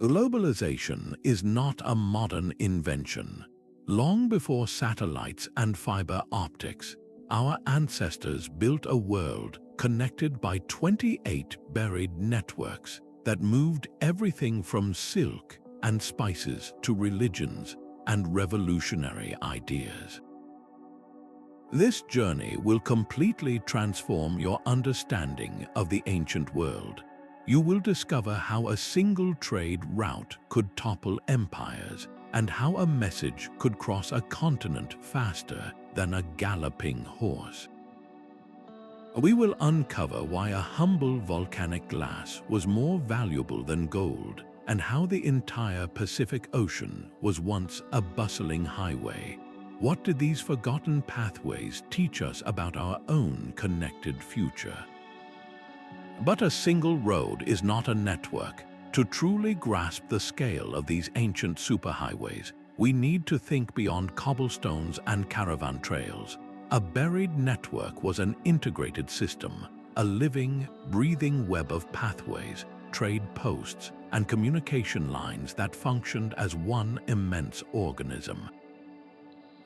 Globalization is not a modern invention. Long before satellites and fiber optics, our ancestors built a world connected by 28 buried networks that moved everything from silk and spices to religions and revolutionary ideas. This journey will completely transform your understanding of the ancient world. You will discover how a single trade route could topple empires and how a message could cross a continent faster than a galloping horse. We will uncover why a humble volcanic glass was more valuable than gold and how the entire Pacific Ocean was once a bustling highway. What did these forgotten pathways teach us about our own connected future? But a single road is not a network. To truly grasp the scale of these ancient superhighways, we need to think beyond cobblestones and caravan trails. A buried network was an integrated system, a living, breathing web of pathways, trade posts, and communication lines that functioned as one immense organism.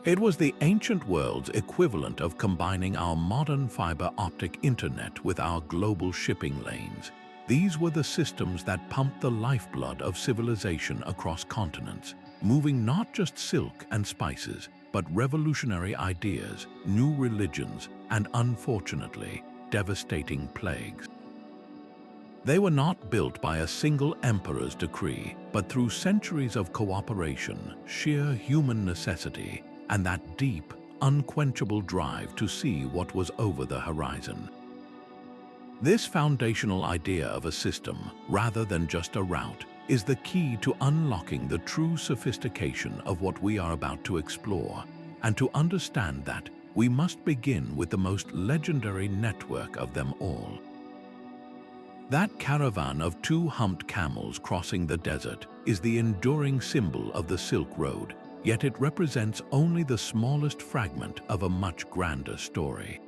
It was the ancient world's equivalent of combining our modern fiber optic internet with our global shipping lanes. These were the systems that pumped the lifeblood of civilization across continents, moving not just silk and spices, but revolutionary ideas, new religions, and unfortunately, devastating plagues. They were not built by a single emperor's decree, but through centuries of cooperation, sheer human necessity, and that deep, unquenchable drive to see what was over the horizon. This foundational idea of a system, rather than just a route, is the key to unlocking the true sophistication of what we are about to explore. And to understand that, we must begin with the most legendary network of them all. That caravan of two humped camels crossing the desert is the enduring symbol of the Silk Road, yet it represents only the smallest fragment of a much grander story.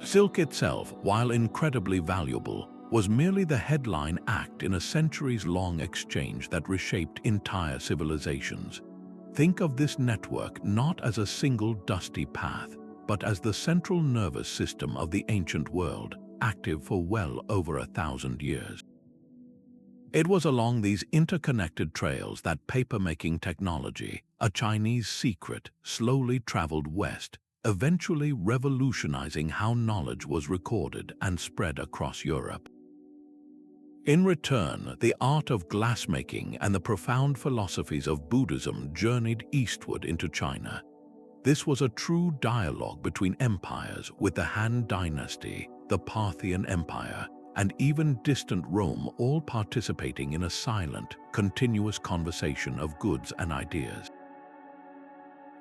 Silk itself, while incredibly valuable, was merely the headline act in a centuries-long exchange that reshaped entire civilizations. Think of this network not as a single dusty path, but as the central nervous system of the ancient world, active for well over 1,000 years. It was along these interconnected trails that paper-making technology, a Chinese secret, slowly traveled west, eventually revolutionizing how knowledge was recorded and spread across Europe. In return, the art of glassmaking and the profound philosophies of Buddhism journeyed eastward into China. This was a true dialogue between empires, with the Han Dynasty, the Parthian Empire, and even distant Rome all participating in a silent, continuous conversation of goods and ideas.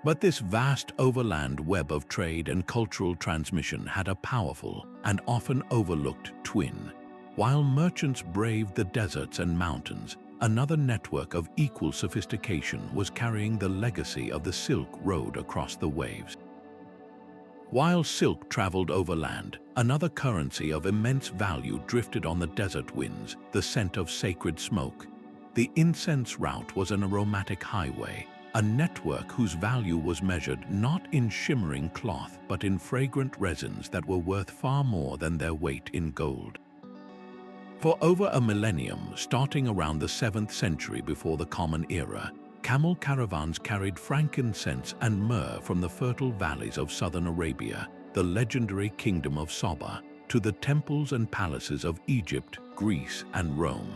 But this vast overland web of trade and cultural transmission had a powerful and often overlooked twin. While merchants braved the deserts and mountains, another network of equal sophistication was carrying the legacy of the Silk Road across the waves. While silk traveled overland, another currency of immense value drifted on the desert winds, the scent of sacred smoke. The Incense Route was an aromatic highway, a network whose value was measured not in shimmering cloth but in fragrant resins that were worth far more than their weight in gold. For over a millennium, starting around the 7th century before the Common Era, camel caravans carried frankincense and myrrh from the fertile valleys of southern Arabia, the legendary kingdom of Saba, to the temples and palaces of Egypt, Greece, and Rome.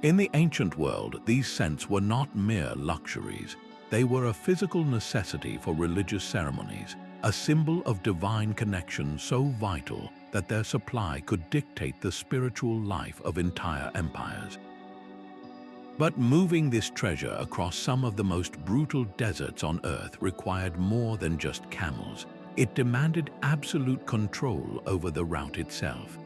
In the ancient world, these scents were not mere luxuries. They were a physical necessity for religious ceremonies, a symbol of divine connection so vital that their supply could dictate the spiritual life of entire empires. But moving this treasure across some of the most brutal deserts on Earth required more than just camels. It demanded absolute control over the route itself.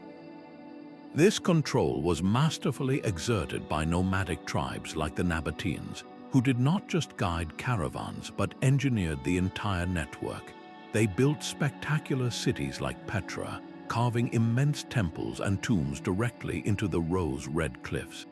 This control was masterfully exerted by nomadic tribes like the Nabateans, who did not just guide caravans but engineered the entire network. They built spectacular cities like Petra, carving immense temples and tombs directly into the rose-red cliffs.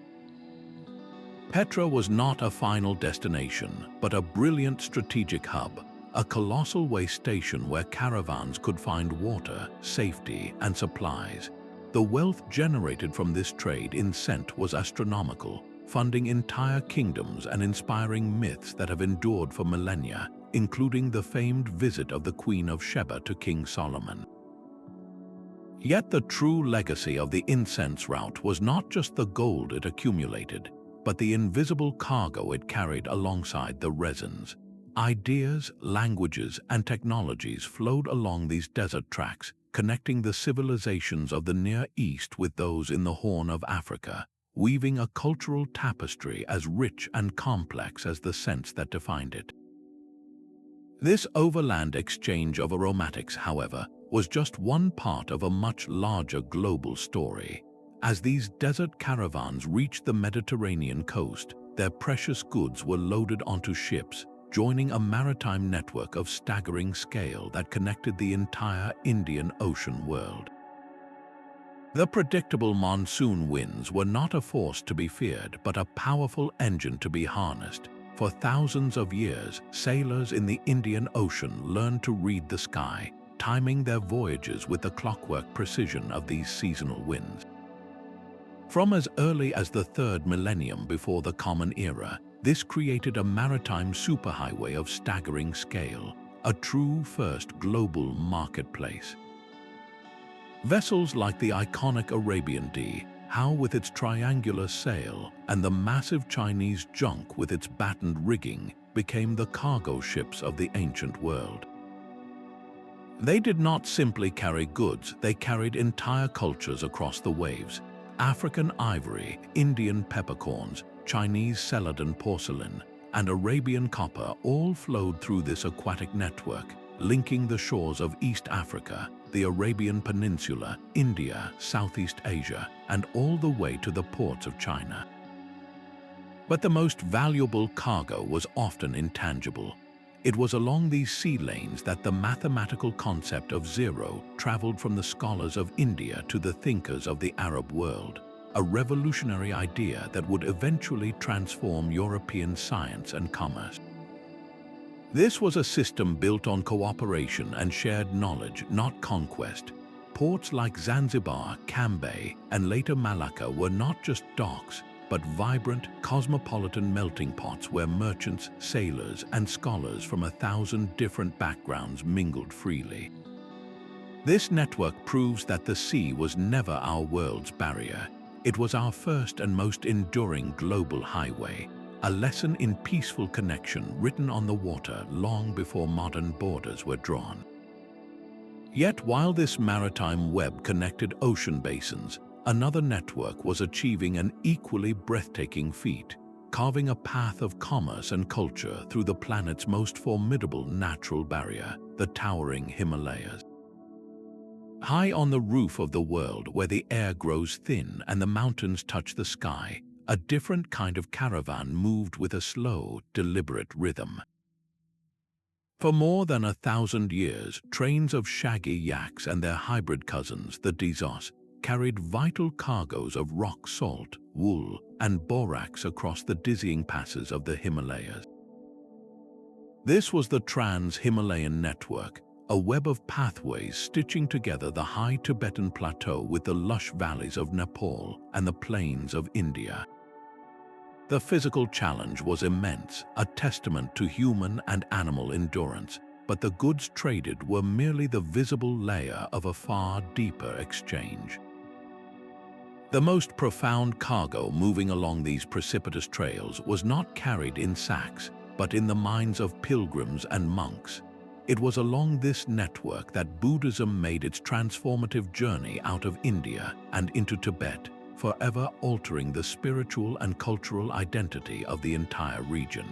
Petra was not a final destination, but a brilliant strategic hub, a colossal way station where caravans could find water, safety, and supplies. The wealth generated from this trade in scent was astronomical, funding entire kingdoms and inspiring myths that have endured for millennia, including the famed visit of the Queen of Sheba to King Solomon. Yet the true legacy of the Incense Route was not just the gold it accumulated, but the invisible cargo it carried alongside the resins. Ideas, languages, and technologies flowed along these desert tracks, connecting the civilizations of the Near East with those in the Horn of Africa, weaving a cultural tapestry as rich and complex as the scents that defined it. This overland exchange of aromatics, however, was just one part of a much larger global story. As these desert caravans reached the Mediterranean coast, their precious goods were loaded onto ships, joining a maritime network of staggering scale that connected the entire Indian Ocean world. The predictable monsoon winds were not a force to be feared, but a powerful engine to be harnessed. For thousands of years, sailors in the Indian Ocean learned to read the sky, timing their voyages with the clockwork precision of these seasonal winds. From as early as the 3rd millennium before the Common Era, this created a maritime superhighway of staggering scale, a true first global marketplace. Vessels like the iconic Arabian dhow with its triangular sail and the massive Chinese junk with its battened rigging became the cargo ships of the ancient world. They did not simply carry goods, they carried entire cultures across the waves. African ivory, Indian peppercorns, Chinese celadon porcelain, and Arabian copper all flowed through this aquatic network, linking the shores of East Africa, the Arabian Peninsula, India, Southeast Asia, and all the way to the ports of China. But the most valuable cargo was often intangible. It was along these sea lanes that the mathematical concept of zero traveled from the scholars of India to the thinkers of the Arab world, a revolutionary idea that would eventually transform European science and commerce. This was a system built on cooperation and shared knowledge, not conquest. Ports like Zanzibar, Cambay, and later Malacca were not just docks, but vibrant, cosmopolitan melting pots where merchants, sailors, and scholars from 1,000 different backgrounds mingled freely. This network proves that the sea was never our world's barrier. It was our first and most enduring global highway, a lesson in peaceful connection written on the water long before modern borders were drawn. Yet while this maritime web connected ocean basins, another network was achieving an equally breathtaking feat, carving a path of commerce and culture through the planet's most formidable natural barrier, the towering Himalayas. High on the roof of the world, where the air grows thin and the mountains touch the sky, a different kind of caravan moved with a slow, deliberate rhythm. For more than 1,000 years, trains of shaggy yaks and their hybrid cousins, the Dizos, carried vital cargoes of rock salt, wool, and borax across the dizzying passes of the Himalayas. This was the Trans-Himalayan network, a web of pathways stitching together the high Tibetan plateau with the lush valleys of Nepal and the plains of India. The physical challenge was immense, a testament to human and animal endurance, but the goods traded were merely the visible layer of a far deeper exchange. The most profound cargo moving along these precipitous trails was not carried in sacks, but in the minds of pilgrims and monks. It was along this network that Buddhism made its transformative journey out of India and into Tibet, forever altering the spiritual and cultural identity of the entire region.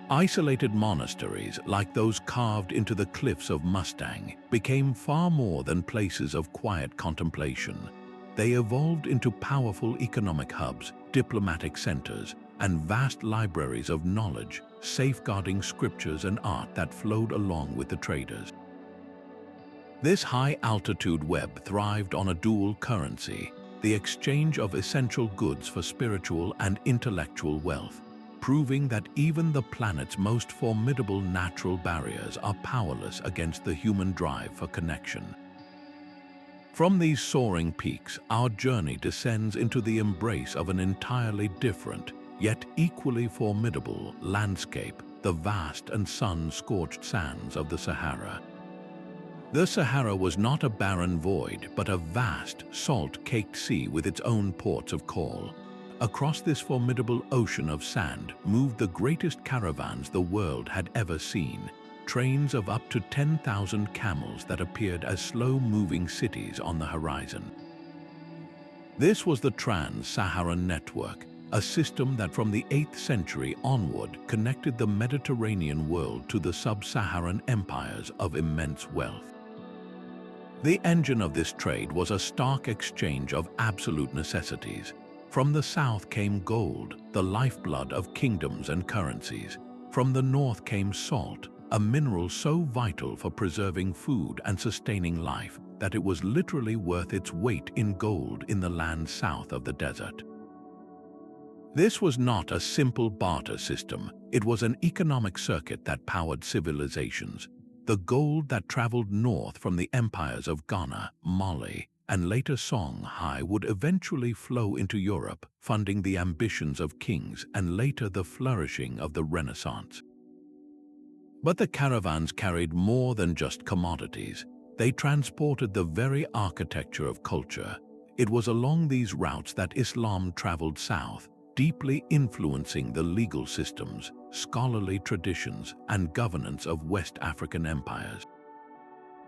Isolated monasteries, like those carved into the cliffs of Mustang, became far more than places of quiet contemplation. They evolved into powerful economic hubs, diplomatic centers, and vast libraries of knowledge, safeguarding scriptures and art that flowed along with the traders. This high-altitude web thrived on a dual currency, the exchange of essential goods for spiritual and intellectual wealth, proving that even the planet's most formidable natural barriers are powerless against the human drive for connection. From these soaring peaks, our journey descends into the embrace of an entirely different, yet equally formidable landscape, the vast and sun-scorched sands of the Sahara. The Sahara was not a barren void, but a vast, salt-caked sea with its own ports of call. Across this formidable ocean of sand moved the greatest caravans the world had ever seen, trains of up to 10,000 camels that appeared as slow-moving cities on the horizon. This was the Trans-Saharan Network, a system that from the 8th century onward connected the Mediterranean world to the sub-Saharan empires of immense wealth. The engine of this trade was a stark exchange of absolute necessities. From the south came gold, the lifeblood of kingdoms and currencies. From the north came salt, a mineral so vital for preserving food and sustaining life that it was literally worth its weight in gold in the land south of the desert. This was not a simple barter system, it was an economic circuit that powered civilizations. The gold that traveled north from the empires of Ghana, Mali, and later Songhai would eventually flow into Europe, funding the ambitions of kings and later the flourishing of the Renaissance. But the caravans carried more than just commodities. They transported the very architecture of culture. It was along these routes that Islam traveled south, deeply influencing the legal systems, scholarly traditions, and governance of West African empires.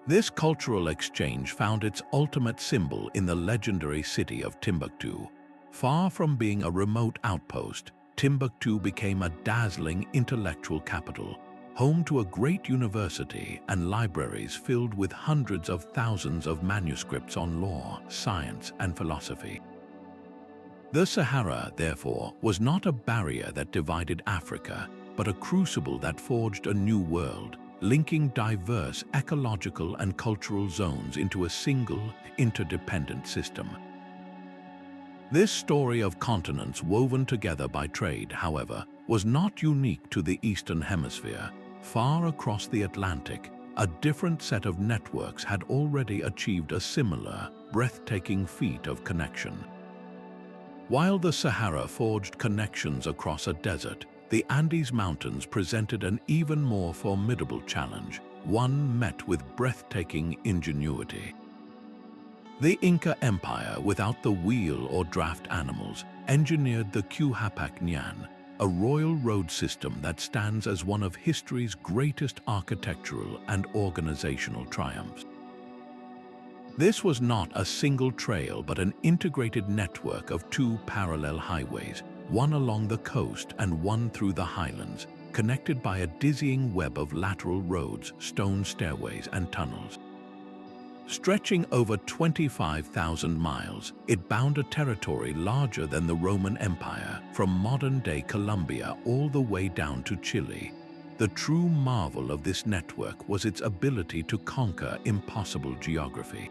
This cultural exchange found its ultimate symbol in the legendary city of Timbuktu. Far from being a remote outpost, Timbuktu became a dazzling intellectual capital, home to a great university and libraries filled with hundreds of thousands of manuscripts on law, science, and philosophy. The Sahara, therefore, was not a barrier that divided Africa, but a crucible that forged a new world, linking diverse ecological and cultural zones into a single, interdependent system. This story of continents woven together by trade, however, was not unique to the Eastern Hemisphere. Far across the Atlantic, a different set of networks had already achieved a similar, breathtaking feat of connection. While the Sahara forged connections across a desert, the Andes Mountains presented an even more formidable challenge, one met with breathtaking ingenuity. The Inca Empire, without the wheel or draft animals, engineered the Quhapak-Nyan, a royal road system that stands as one of history's greatest architectural and organizational triumphs. This was not a single trail but an integrated network of two parallel highways, one along the coast and one through the highlands, connected by a dizzying web of lateral roads, stone stairways, and tunnels. Stretching over 25,000 miles, it bound a territory larger than the Roman Empire, from modern-day Colombia all the way down to Chile. The true marvel of this network was its ability to conquer impossible geography.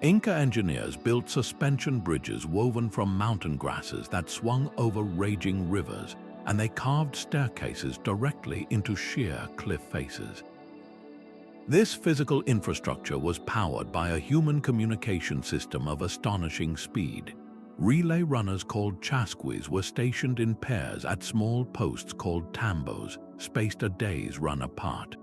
Inca engineers built suspension bridges woven from mountain grasses that swung over raging rivers, and they carved staircases directly into sheer cliff faces. This physical infrastructure was powered by a human communication system of astonishing speed. Relay runners called chasquis were stationed in pairs at small posts called tambos, spaced a day's run apart.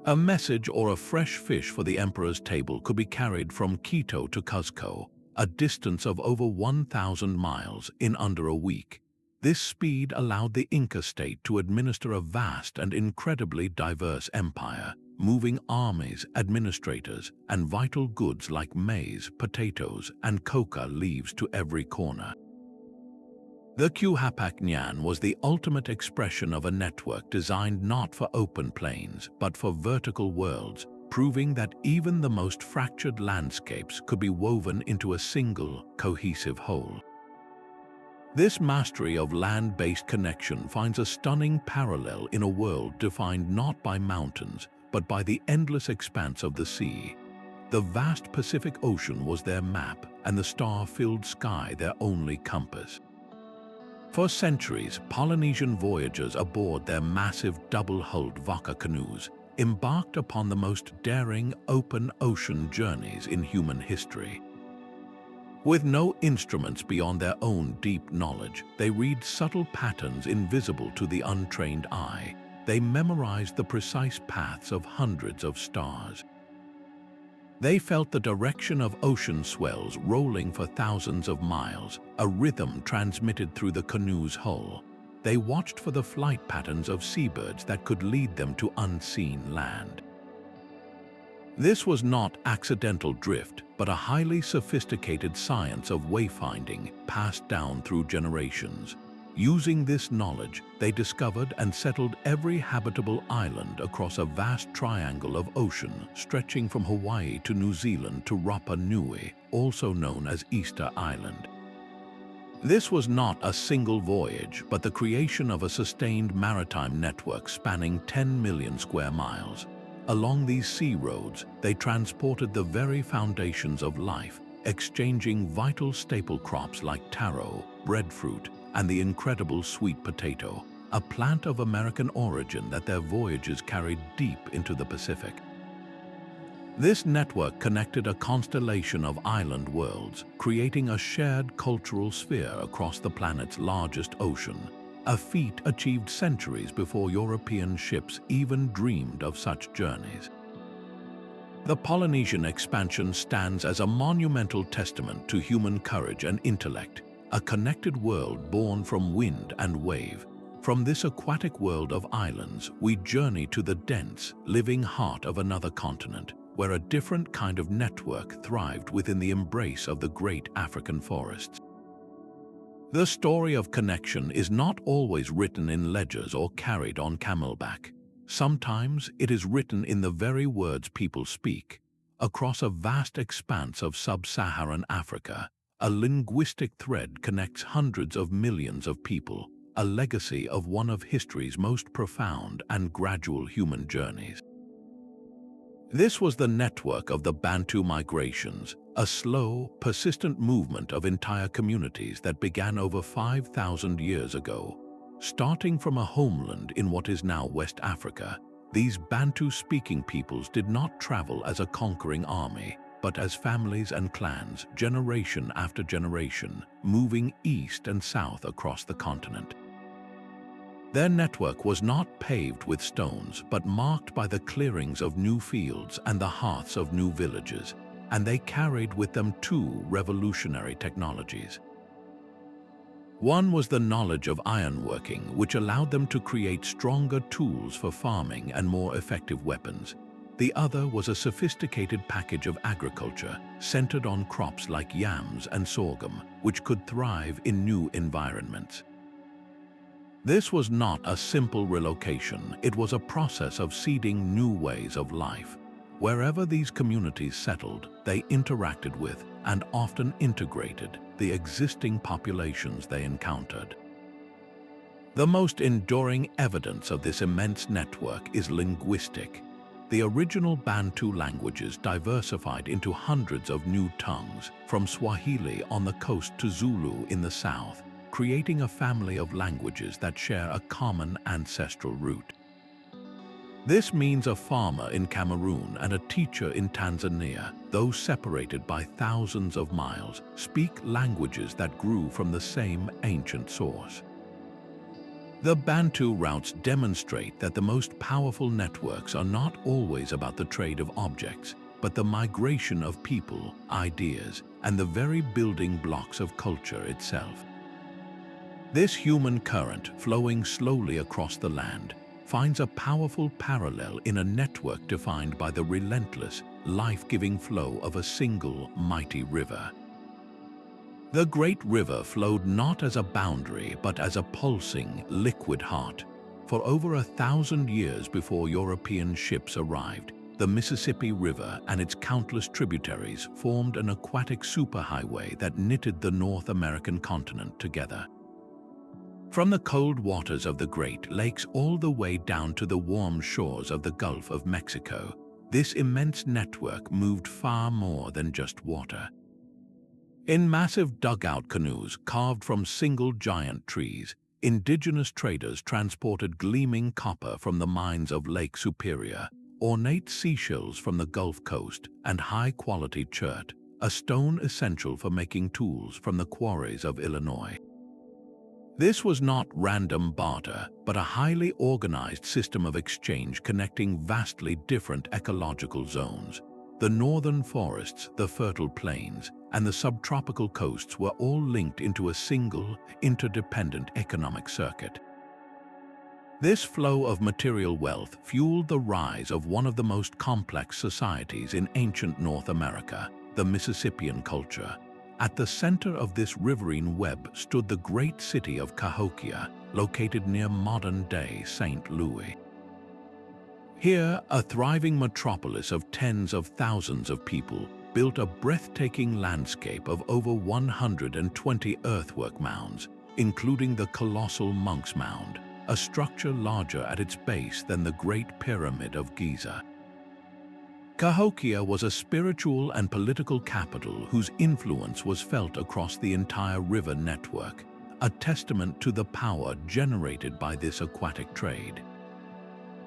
A message or a fresh fish for the emperor's table could be carried from Quito to Cuzco, a distance of over 1,000 miles, in under a week. This speed allowed the Inca state to administer a vast and incredibly diverse empire, moving armies, administrators, and vital goods like maize, potatoes, and coca leaves to every corner. The Quhapak-Nyan was the ultimate expression of a network designed not for open plains, but for vertical worlds, proving that even the most fractured landscapes could be woven into a single, cohesive whole. This mastery of land-based connection finds a stunning parallel in a world defined not by mountains, but by the endless expanse of the sea. The vast Pacific Ocean was their map and the star-filled sky their only compass. For centuries, Polynesian voyagers aboard their massive double-hulled Waka canoes embarked upon the most daring open ocean journeys in human history. With no instruments beyond their own deep knowledge, they read subtle patterns invisible to the untrained eye. They memorized the precise paths of hundreds of stars. They felt the direction of ocean swells rolling for thousands of miles, a rhythm transmitted through the canoe's hull. They watched for the flight patterns of seabirds that could lead them to unseen land. This was not accidental drift, but a highly sophisticated science of wayfinding passed down through generations. Using this knowledge, they discovered and settled every habitable island across a vast triangle of ocean stretching from Hawaii to New Zealand to Rapa Nui, also known as Easter Island. This was not a single voyage, but the creation of a sustained maritime network spanning 10 million square miles. Along these sea roads, they transported the very foundations of life, exchanging vital staple crops like taro, breadfruit, and the incredible sweet potato, a plant of American origin that their voyages carried deep into the Pacific. This network connected a constellation of island worlds, creating a shared cultural sphere across the planet's largest ocean, a feat achieved centuries before European ships even dreamed of such journeys. The Polynesian expansion stands as a monumental testament to human courage and intellect, a connected world born from wind and wave. From this aquatic world of islands, we journey to the dense, living heart of another continent, where a different kind of network thrived within the embrace of the great African forests. The story of connection is not always written in ledgers or carried on camelback. Sometimes it is written in the very words people speak. Across a vast expanse of sub-Saharan Africa, a linguistic thread connects hundreds of millions of people, a legacy of one of history's most profound and gradual human journeys. This was the network of the Bantu Migrations, a slow, persistent movement of entire communities that began over 5,000 years ago. Starting from a homeland in what is now West Africa, these Bantu-speaking peoples did not travel as a conquering army, but as families and clans, generation after generation, moving east and south across the continent. Their network was not paved with stones, but marked by the clearings of new fields and the hearths of new villages, and they carried with them two revolutionary technologies. One was the knowledge of ironworking, which allowed them to create stronger tools for farming and more effective weapons. The other was a sophisticated package of agriculture, centered on crops like yams and sorghum, which could thrive in new environments. This was not a simple relocation, it was a process of seeding new ways of life. Wherever these communities settled, they interacted with, and often integrated, the existing populations they encountered. The most enduring evidence of this immense network is linguistic. The original Bantu languages diversified into hundreds of new tongues, from Swahili on the coast to Zulu in the south, creating a family of languages that share a common ancestral root. This means a farmer in Cameroon and a teacher in Tanzania, though separated by thousands of miles, speak languages that grew from the same ancient source. The Bantu routes demonstrate that the most powerful networks are not always about the trade of objects, but the migration of people, ideas, and the very building blocks of culture itself. This human current, flowing slowly across the land, finds a powerful parallel in a network defined by the relentless, life-giving flow of a single, mighty river. The great river flowed not as a boundary, but as a pulsing, liquid heart. For over 1,000 years before European ships arrived, the Mississippi River and its countless tributaries formed an aquatic superhighway that knitted the North American continent together. From the cold waters of the Great Lakes all the way down to the warm shores of the Gulf of Mexico, this immense network moved far more than just water. In massive dugout canoes carved from single giant trees, indigenous traders transported gleaming copper from the mines of Lake Superior, ornate seashells from the Gulf Coast, and high-quality chert, a stone essential for making tools, from the quarries of Illinois. This was not random barter, but a highly organized system of exchange connecting vastly different ecological zones. The northern forests, the fertile plains, and the subtropical coasts were all linked into a single, interdependent economic circuit. This flow of material wealth fueled the rise of one of the most complex societies in ancient North America, the Mississippian culture. At the center of this riverine web stood the great city of Cahokia, located near modern-day St. Louis. Here, a thriving metropolis of tens of thousands of people built a breathtaking landscape of over 120 earthwork mounds, including the colossal Monk's Mound, a structure larger at its base than the Great Pyramid of Giza. Cahokia was a spiritual and political capital whose influence was felt across the entire river network, a testament to the power generated by this aquatic trade.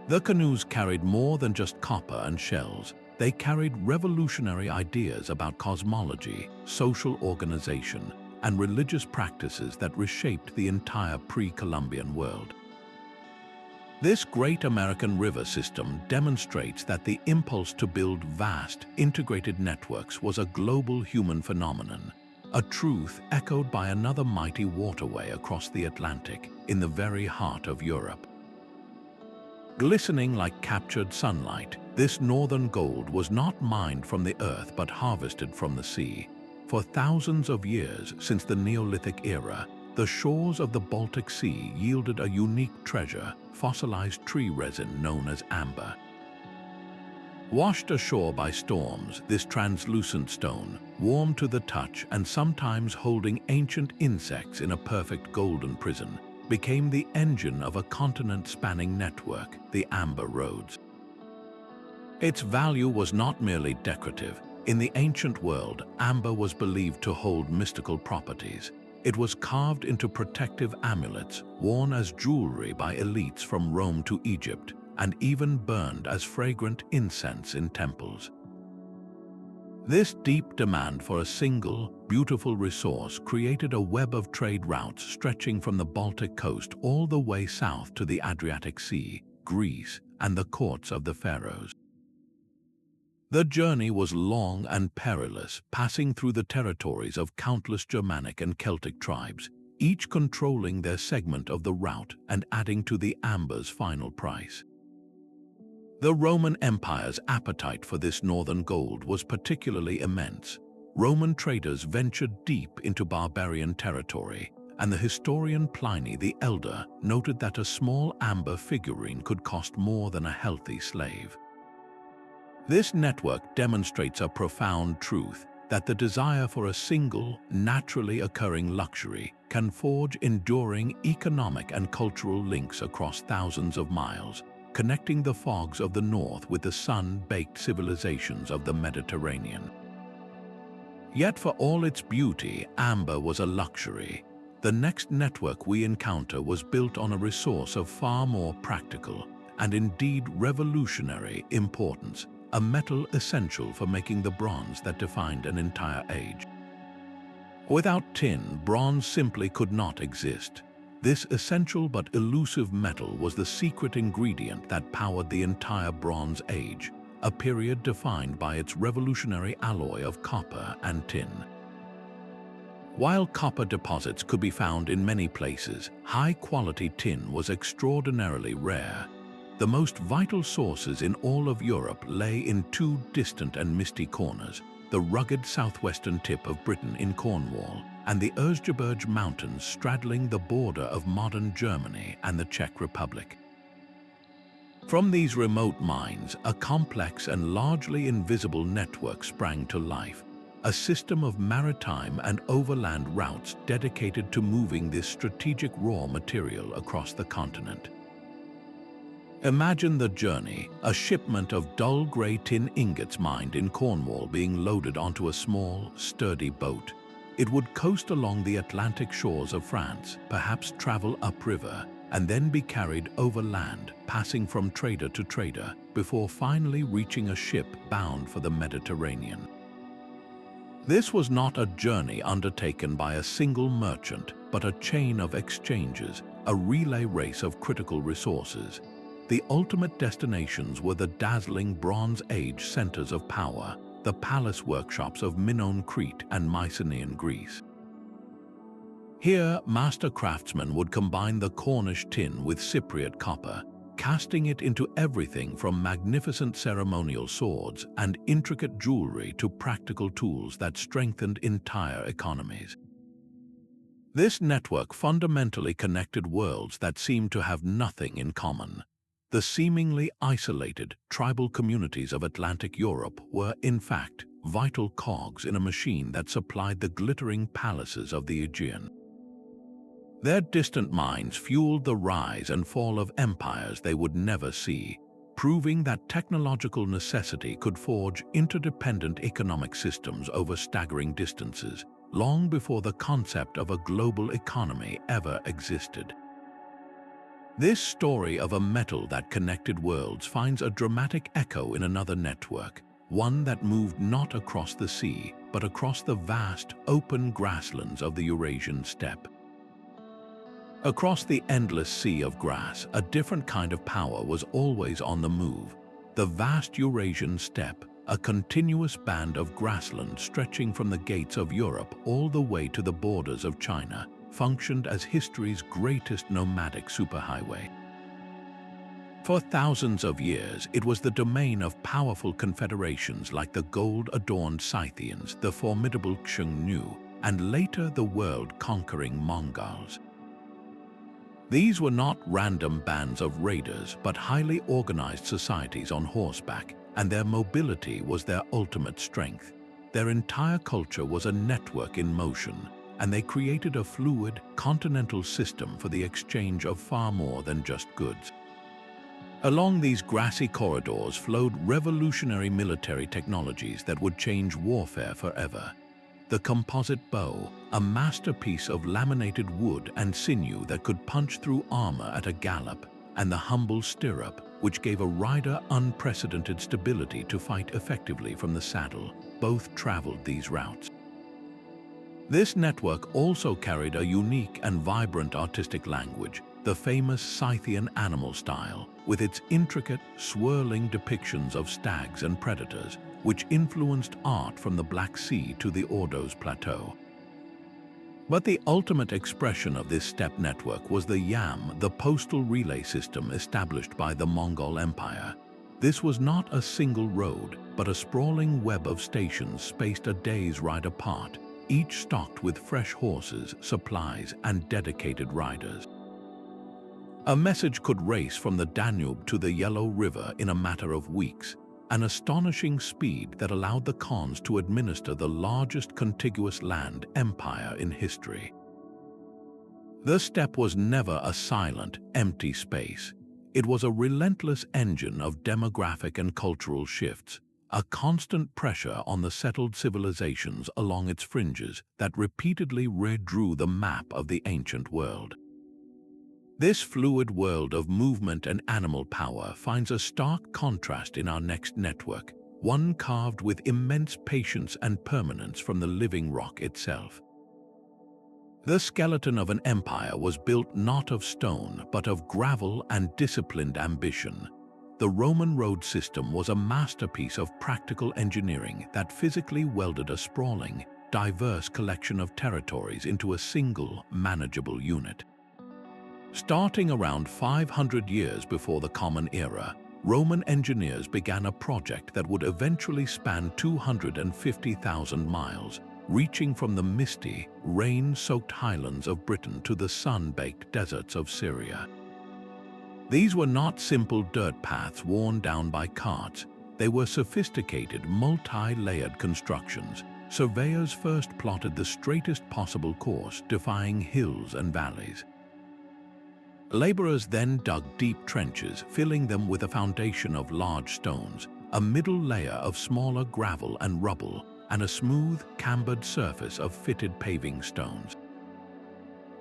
The canoes carried more than just copper and shells. They carried revolutionary ideas about cosmology, social organization, and religious practices that reshaped the entire pre-Columbian world. This great American river system demonstrates that the impulse to build vast, integrated networks was a global human phenomenon, a truth echoed by another mighty waterway across the Atlantic, in the very heart of Europe. Glistening like captured sunlight, this northern gold was not mined from the earth but harvested from the sea. For thousands of years since the Neolithic era, the shores of the Baltic Sea yielded a unique treasure, fossilized tree resin known as amber. Washed ashore by storms, this translucent stone, warm to the touch and sometimes holding ancient insects in a perfect golden prison, became the engine of a continent-spanning network, the Amber Roads. Its value was not merely decorative. In the ancient world, amber was believed to hold mystical properties. It was carved into protective amulets, worn as jewelry by elites from Rome to Egypt, and even burned as fragrant incense in temples. This deep demand for a single, beautiful resource created a web of trade routes stretching from the Baltic coast all the way south to the Adriatic Sea, Greece, and the courts of the pharaohs. The journey was long and perilous, passing through the territories of countless Germanic and Celtic tribes, each controlling their segment of the route and adding to the amber's final price. The Roman Empire's appetite for this northern gold was particularly immense. Roman traders ventured deep into barbarian territory, and the historian Pliny the Elder noted that a small amber figurine could cost more than a healthy slave. This network demonstrates a profound truth, that the desire for a single, naturally occurring luxury can forge enduring economic and cultural links across thousands of miles, connecting the fogs of the north with the sun-baked civilizations of the Mediterranean. Yet for all its beauty, amber was a luxury. The next network we encounter was built on a resource of far more practical and indeed revolutionary importance, a metal essential for making the bronze that defined an entire age. Without tin, bronze simply could not exist. This essential but elusive metal was the secret ingredient that powered the entire Bronze Age, a period defined by its revolutionary alloy of copper and tin. While copper deposits could be found in many places, high-quality tin was extraordinarily rare. The most vital sources in all of Europe lay in two distant and misty corners, the rugged southwestern tip of Britain in Cornwall and the Erzgebirge Mountains straddling the border of modern Germany and the Czech Republic. From these remote mines, a complex and largely invisible network sprang to life, a system of maritime and overland routes dedicated to moving this strategic raw material across the continent. Imagine the journey, a shipment of dull grey tin ingots mined in Cornwall being loaded onto a small, sturdy boat. It would coast along the Atlantic shores of France, perhaps travel upriver, and then be carried overland, passing from trader to trader, before finally reaching a ship bound for the Mediterranean. This was not a journey undertaken by a single merchant, but a chain of exchanges, a relay race of critical resources. The ultimate destinations were the dazzling Bronze Age centers of power, the palace workshops of Minoan Crete and Mycenaean Greece. Here, master craftsmen would combine the Cornish tin with Cypriot copper, casting it into everything from magnificent ceremonial swords and intricate jewelry to practical tools that strengthened entire economies. This network fundamentally connected worlds that seemed to have nothing in common. The seemingly isolated tribal communities of Atlantic Europe were, in fact, vital cogs in a machine that supplied the glittering palaces of the Aegean. Their distant minds fueled the rise and fall of empires they would never see, proving that technological necessity could forge interdependent economic systems over staggering distances, long before the concept of a global economy ever existed. This story of a metal that connected worlds finds a dramatic echo in another network, one that moved not across the sea, but across the vast, open grasslands of the Eurasian steppe. Across the endless sea of grass, a different kind of power was always on the move. The vast Eurasian steppe, a continuous band of grassland stretching from the gates of Europe all the way to the borders of China, functioned as history's greatest nomadic superhighway. For thousands of years, it was the domain of powerful confederations like the gold-adorned Scythians, the formidable Xiongnu, and later the world-conquering Mongols. These were not random bands of raiders, but highly organized societies on horseback, and their mobility was their ultimate strength. Their entire culture was a network in motion, and they created a fluid, continental system for the exchange of far more than just goods. Along these grassy corridors flowed revolutionary military technologies that would change warfare forever. The composite bow, a masterpiece of laminated wood and sinew that could punch through armor at a gallop, and the humble stirrup, which gave a rider unprecedented stability to fight effectively from the saddle, both traveled these routes. This network also carried a unique and vibrant artistic language, the famous Scythian animal style, with its intricate, swirling depictions of stags and predators, which influenced art from the Black Sea to the Ordos Plateau. But the ultimate expression of this steppe network was the Yam, the postal relay system established by the Mongol Empire. This was not a single road, but a sprawling web of stations spaced a day's ride apart, each stocked with fresh horses, supplies, and dedicated riders. A message could race from the Danube to the Yellow River in a matter of weeks, an astonishing speed that allowed the Khans to administer the largest contiguous land empire in history. The steppe was never a silent, empty space. It was a relentless engine of demographic and cultural shifts, a constant pressure on the settled civilizations along its fringes that repeatedly redrew the map of the ancient world. This fluid world of movement and animal power finds a stark contrast in our next network, one carved with immense patience and permanence from the living rock itself. The skeleton of an empire was built not of stone, but of gravel and disciplined ambition. The Roman road system was a masterpiece of practical engineering that physically welded a sprawling, diverse collection of territories into a single, manageable unit. Starting around 500 years before the Common Era, Roman engineers began a project that would eventually span 250,000 miles, reaching from the misty, rain-soaked highlands of Britain to the sun-baked deserts of Syria. These were not simple dirt paths worn down by carts. They were sophisticated, multi-layered constructions. Surveyors first plotted the straightest possible course, defying hills and valleys. Laborers then dug deep trenches, filling them with a foundation of large stones, a middle layer of smaller gravel and rubble, and a smooth, cambered surface of fitted paving stones.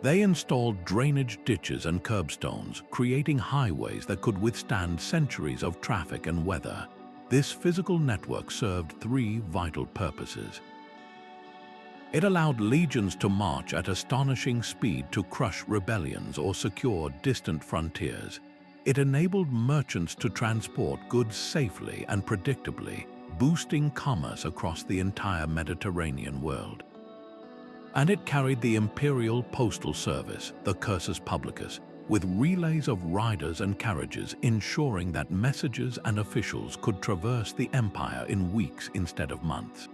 They installed drainage ditches and curbstones, creating highways that could withstand centuries of traffic and weather. This physical network served three vital purposes. It allowed legions to march at astonishing speed to crush rebellions or secure distant frontiers. It enabled merchants to transport goods safely and predictably, boosting commerce across the entire Mediterranean world. And it carried the imperial postal service, the cursus publicus, with relays of riders and carriages ensuring that messages and officials could traverse the empire in weeks instead of months.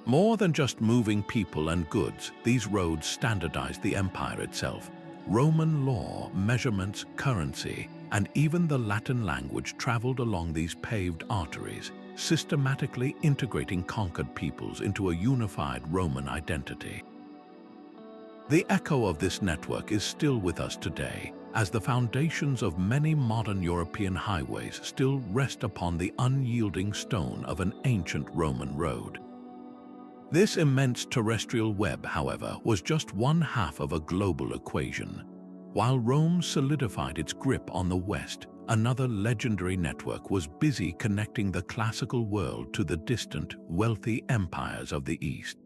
More than just moving people and goods, these roads standardized the empire itself. Roman law, measurements, currency, and even the Latin language traveled along these paved arteries, systematically integrating conquered peoples into a unified Roman identity. The echo of this network is still with us today, as the foundations of many modern European highways still rest upon the unyielding stone of an ancient Roman road. This immense terrestrial web, however, was just one half of a global equation. While Rome solidified its grip on the West, another legendary network was busy connecting the classical world to the distant, wealthy empires of the East.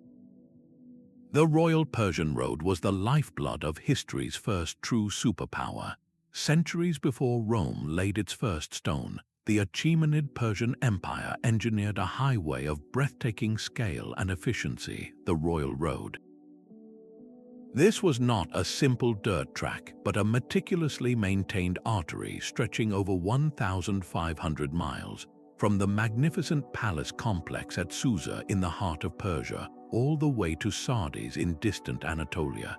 The Royal Persian Road was the lifeblood of history's first true superpower. Centuries before Rome laid its first stone, the Achaemenid Persian Empire engineered a highway of breathtaking scale and efficiency, the Royal Road. This was not a simple dirt track, but a meticulously maintained artery stretching over 1,500 miles, from the magnificent palace complex at Susa in the heart of Persia, all the way to Sardis in distant Anatolia.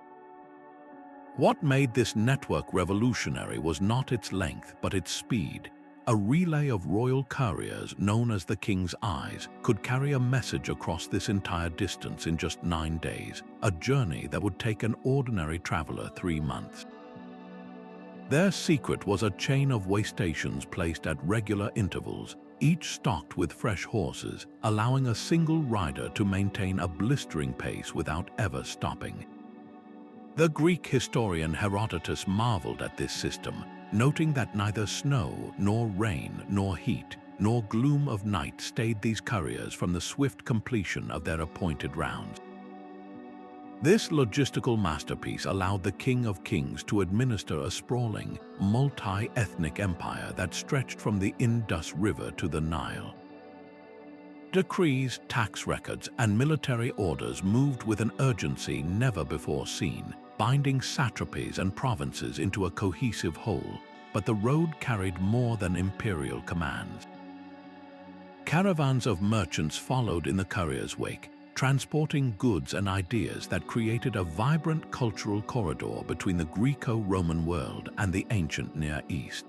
What made this network revolutionary was not its length, but its speed. A relay of royal couriers, known as the King's Eyes, could carry a message across this entire distance in just 9 days, a journey that would take an ordinary traveler 3 months. Their secret was a chain of way stations placed at regular intervals, each stocked with fresh horses, allowing a single rider to maintain a blistering pace without ever stopping. The Greek historian Herodotus marveled at this system, noting that neither snow, nor rain, nor heat, nor gloom of night stayed these couriers from the swift completion of their appointed rounds. This logistical masterpiece allowed the King of Kings to administer a sprawling, multi-ethnic empire that stretched from the Indus River to the Nile. Decrees, tax records, and military orders moved with an urgency never before seen, binding satrapies and provinces into a cohesive whole, but the road carried more than imperial commands. Caravans of merchants followed in the couriers' wake, transporting goods and ideas that created a vibrant cultural corridor between the Greco-Roman world and the ancient Near East.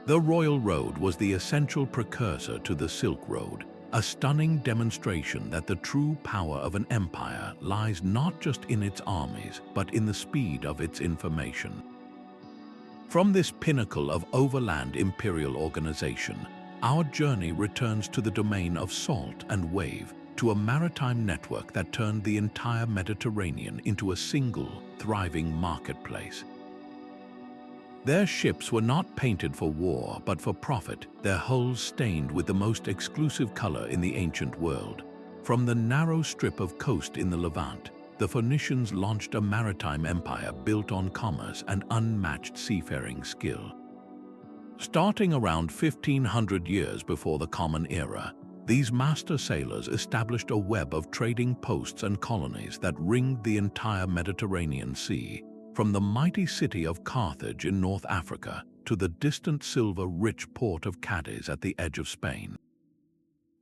The Royal Road was the essential precursor to the Silk Road, a stunning demonstration that the true power of an empire lies not just in its armies, but in the speed of its information. From this pinnacle of overland imperial organization, our journey returns to the domain of salt and wave, to a maritime network that turned the entire Mediterranean into a single, thriving marketplace. Their ships were not painted for war, but for profit, their hulls stained with the most exclusive color in the ancient world. From the narrow strip of coast in the Levant, the Phoenicians launched a maritime empire built on commerce and unmatched seafaring skill. Starting around 1500 years before the Common Era, these master sailors established a web of trading posts and colonies that ringed the entire Mediterranean Sea, from the mighty city of Carthage in North Africa to the distant silver-rich port of Cadiz at the edge of Spain.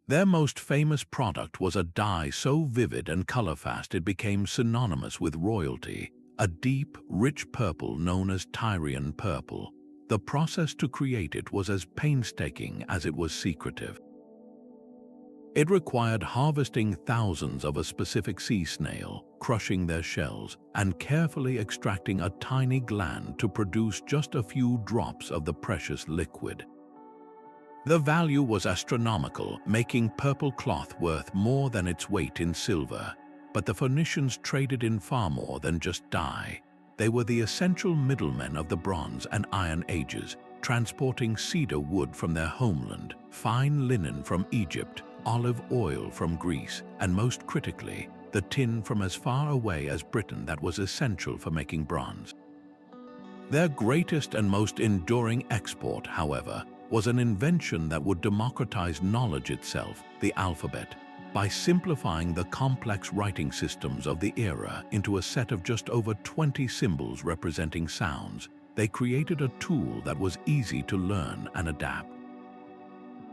Their most famous product was a dye so vivid and color-fast it became synonymous with royalty, a deep, rich purple known as Tyrian purple. The process to create it was as painstaking as it was secretive. It required harvesting thousands of a specific sea snail, crushing their shells, and carefully extracting a tiny gland to produce just a few drops of the precious liquid. The value was astronomical, making purple cloth worth more than its weight in silver. But the Phoenicians traded in far more than just dye. They were the essential middlemen of the Bronze and Iron Ages, transporting cedar wood from their homeland, fine linen from Egypt, olive oil from Greece, and most critically, the tin from as far away as Britain that was essential for making bronze. Their greatest and most enduring export, however, was an invention that would democratize knowledge itself, the alphabet, by simplifying the complex writing systems of the era into a set of just over 20 symbols representing sounds. They created a tool that was easy to learn and adapt.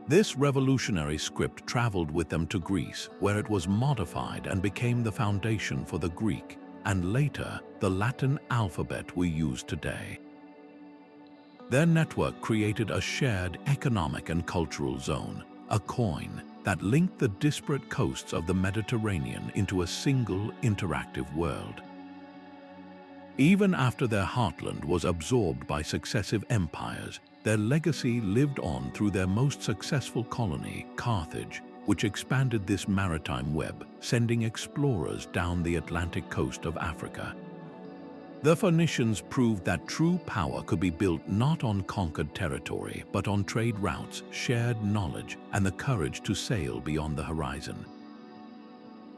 This revolutionary script traveled with them to Greece, where it was modified and became the foundation for the Greek, and later, the Latin alphabet we use today. Their network created a shared economic and cultural zone, a coin that linked the disparate coasts of the Mediterranean into a single interactive world. Even after their heartland was absorbed by successive empires, their legacy lived on through their most successful colony, Carthage, which expanded this maritime web, sending explorers down the Atlantic coast of Africa. The Phoenicians proved that true power could be built not on conquered territory, but on trade routes, shared knowledge, and the courage to sail beyond the horizon.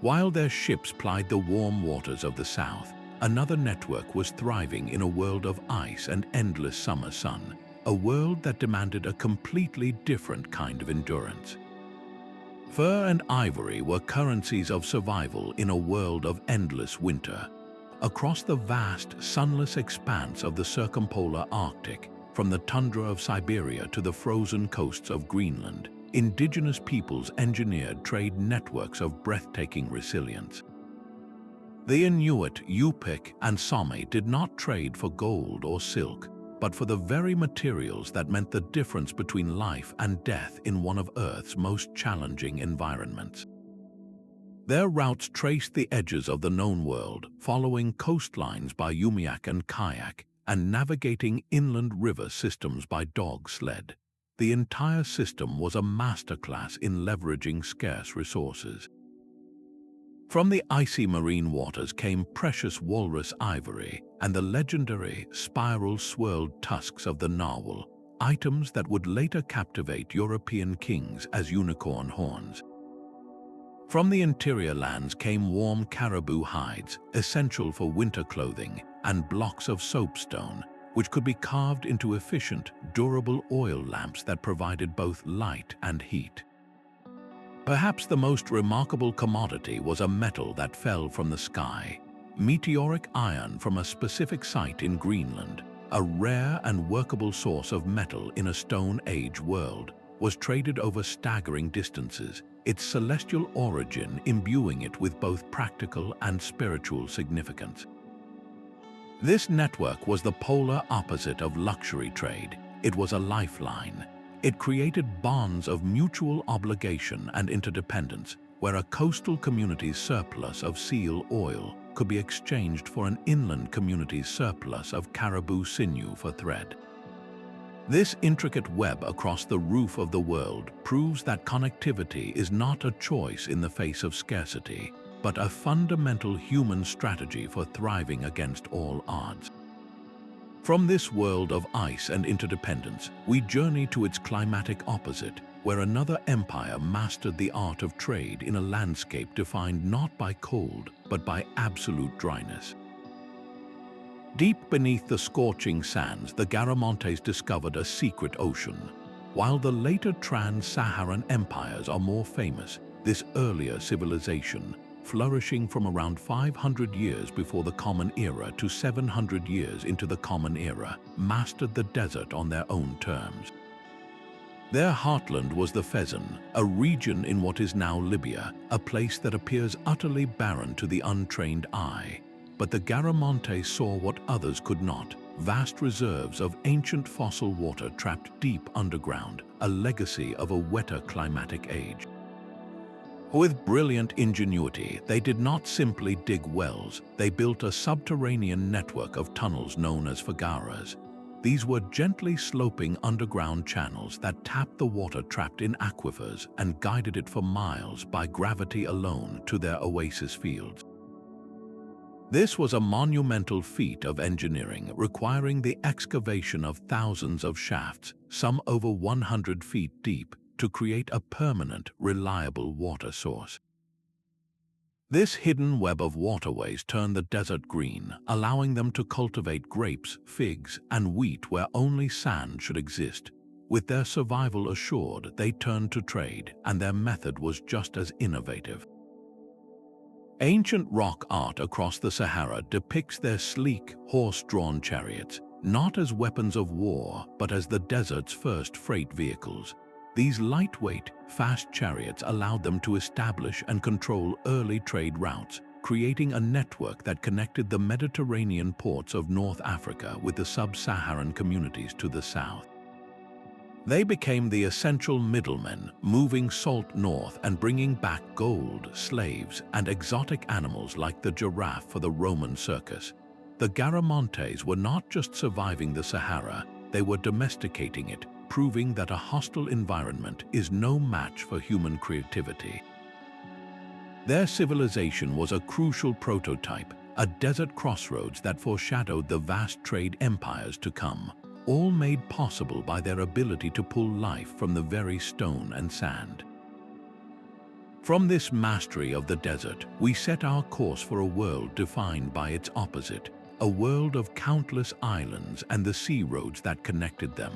While their ships plied the warm waters of the south, another network was thriving in a world of ice and endless summer sun, a world that demanded a completely different kind of endurance. Fur and ivory were currencies of survival in a world of endless winter. Across the vast, sunless expanse of the circumpolar Arctic, from the tundra of Siberia to the frozen coasts of Greenland, indigenous peoples engineered trade networks of breathtaking resilience. The Inuit, Yupik, and Sawei did not trade for gold or silk, but for the very materials that meant the difference between life and death in one of Earth's most challenging environments. Their routes traced the edges of the known world, following coastlines by umiak and kayak, and navigating inland river systems by dog sled. The entire system was a masterclass in leveraging scarce resources. From the icy marine waters came precious walrus ivory and the legendary spiral-swirled tusks of the narwhal, items that would later captivate European kings as unicorn horns. From the interior lands came warm caribou hides, essential for winter clothing, and blocks of soapstone, which could be carved into efficient, durable oil lamps that provided both light and heat. Perhaps the most remarkable commodity was a metal that fell from the sky. Meteoric iron from a specific site in Greenland, a rare and workable source of metal in a Stone Age world, was traded over staggering distances, its celestial origin imbuing it with both practical and spiritual significance. This network was the polar opposite of luxury trade. It was a lifeline. It created bonds of mutual obligation and interdependence, where a coastal community's surplus of seal oil could be exchanged for an inland community's surplus of caribou sinew for thread. This intricate web across the roof of the world proves that connectivity is not a choice in the face of scarcity, but a fundamental human strategy for thriving against all odds. From this world of ice and interdependence, we journey to its climatic opposite, where another empire mastered the art of trade in a landscape defined not by cold, but by absolute dryness. Deep beneath the scorching sands, the Garamantes discovered a secret ocean. While the later Trans-Saharan empires are more famous, this earlier civilization, flourishing from around 500 years before the Common Era to 700 years into the Common Era, mastered the desert on their own terms. Their heartland was the Fezzan, a region in what is now Libya, a place that appears utterly barren to the untrained eye. But the Garamantes saw what others could not: vast reserves of ancient fossil water trapped deep underground, a legacy of a wetter climatic age. With brilliant ingenuity, they did not simply dig wells, they built a subterranean network of tunnels known as pagaras. These were gently sloping underground channels that tapped the water trapped in aquifers and guided it for miles by gravity alone to their oasis fields. This was a monumental feat of engineering, requiring the excavation of thousands of shafts, some over 100 feet deep, to create a permanent, reliable water source. This hidden web of waterways turned the desert green, allowing them to cultivate grapes, figs, and wheat where only sand should exist. With their survival assured, they turned to trade, and their method was just as innovative. Ancient rock art across the Sahara depicts their sleek, horse-drawn chariots, not as weapons of war, but as the desert's first freight vehicles. These lightweight, fast chariots allowed them to establish and control early trade routes, creating a network that connected the Mediterranean ports of North Africa with the sub-Saharan communities to the south. They became the essential middlemen, moving salt north and bringing back gold, slaves, and exotic animals like the giraffe for the Roman circus. The Garamantes were not just surviving the Sahara, they were domesticating it, proving that a hostile environment is no match for human creativity. Their civilization was a crucial prototype, a desert crossroads that foreshadowed the vast trade empires to come, all made possible by their ability to pull life from the very stone and sand. From this mastery of the desert, we set our course for a world defined by its opposite, a world of countless islands and the sea roads that connected them.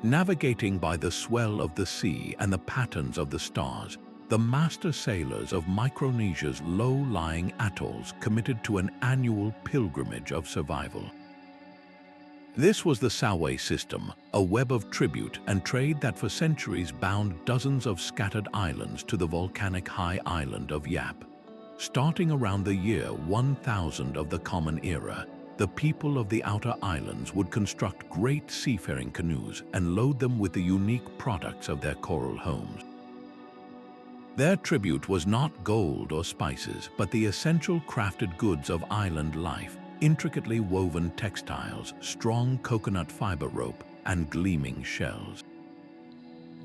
Navigating by the swell of the sea and the patterns of the stars, the master sailors of Micronesia's low-lying atolls committed to an annual pilgrimage of survival. This was the Sawei system, a web of tribute and trade that for centuries bound dozens of scattered islands to the volcanic high island of Yap. Starting around the year 1000 of the Common Era, the people of the outer islands would construct great seafaring canoes and load them with the unique products of their coral homes. Their tribute was not gold or spices, but the essential crafted goods of island life, intricately woven textiles, strong coconut fiber rope, and gleaming shells.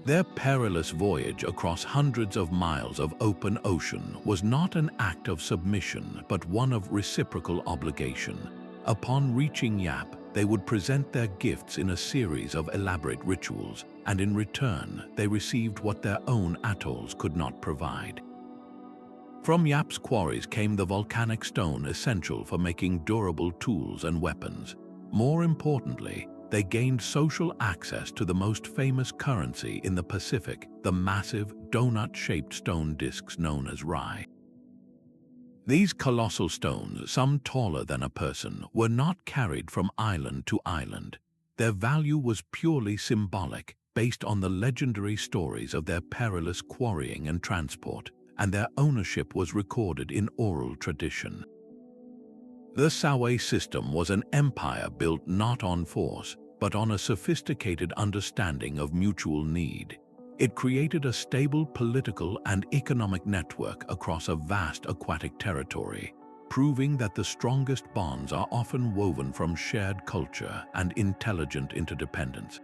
Their perilous voyage across hundreds of miles of open ocean was not an act of submission, but one of reciprocal obligation. Upon reaching Yap, they would present their gifts in a series of elaborate rituals, and in return, they received what their own atolls could not provide. From Yap's quarries came the volcanic stone essential for making durable tools and weapons. More importantly, they gained social access to the most famous currency in the Pacific, the massive, donut-shaped stone discs known as rai. These colossal stones, some taller than a person, were not carried from island to island. Their value was purely symbolic, based on the legendary stories of their perilous quarrying and transport, and their ownership was recorded in oral tradition. The Sawei system was an empire built not on force, but on a sophisticated understanding of mutual need. It created a stable political and economic network across a vast aquatic territory, proving that the strongest bonds are often woven from shared culture and intelligent interdependence.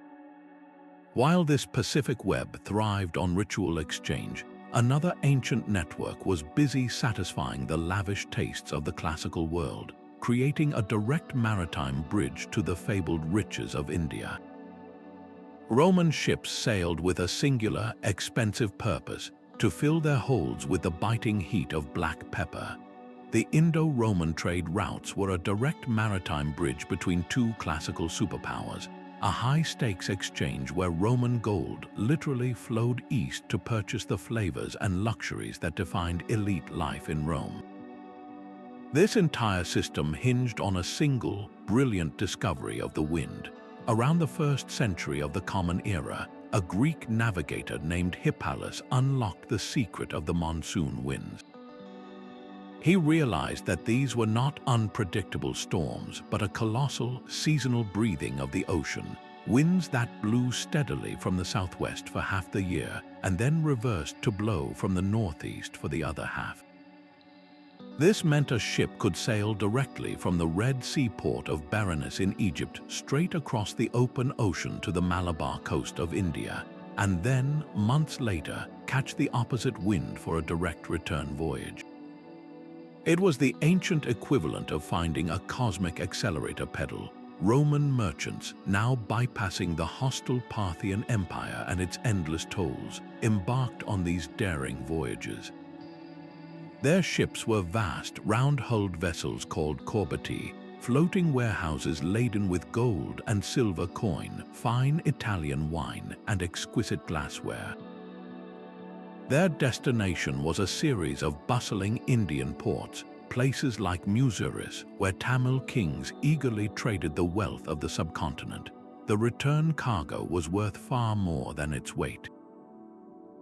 While this Pacific web thrived on ritual exchange, another ancient network was busy satisfying the lavish tastes of the classical world, creating a direct maritime bridge to the fabled riches of India. Roman ships sailed with a singular, expensive purpose: to fill their holds with the biting heat of black pepper. The Indo-Roman trade routes were a direct maritime bridge between two classical superpowers, a high-stakes exchange where Roman gold literally flowed east to purchase the flavors and luxuries that defined elite life in Rome. This entire system hinged on a single, brilliant discovery of the wind. Around the 1st century of the Common Era, a Greek navigator named Hippalus unlocked the secret of the monsoon winds. He realized that these were not unpredictable storms, but a colossal, seasonal breathing of the ocean, winds that blew steadily from the southwest for half the year and then reversed to blow from the northeast for the other half. This meant a ship could sail directly from the Red Sea port of Berenice in Egypt straight across the open ocean to the Malabar coast of India, and then, months later, catch the opposite wind for a direct return voyage. It was the ancient equivalent of finding a cosmic accelerator pedal. Roman merchants, now bypassing the hostile Parthian Empire and its endless tolls, embarked on these daring voyages. Their ships were vast, round-hulled vessels called corbeti, floating warehouses laden with gold and silver coin, fine Italian wine, and exquisite glassware. Their destination was a series of bustling Indian ports, places like Muziris, where Tamil kings eagerly traded the wealth of the subcontinent. The return cargo was worth far more than its weight.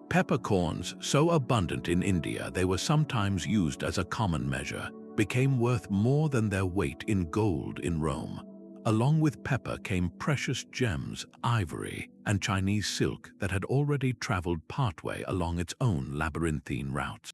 Peppercorns, so abundant in India they were sometimes used as a common measure, became worth more than their weight in gold in Rome. Along with pepper came precious gems, ivory, and Chinese silk that had already traveled partway along its own labyrinthine routes.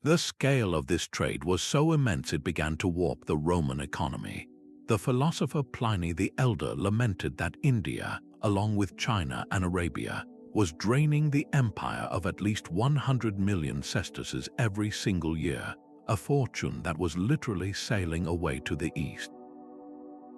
The scale of this trade was so immense it began to warp the Roman economy. The philosopher Pliny the Elder lamented that India, along with China and Arabia, was draining the empire of at least 100 million sesterces every single year, a fortune that was literally sailing away to the east.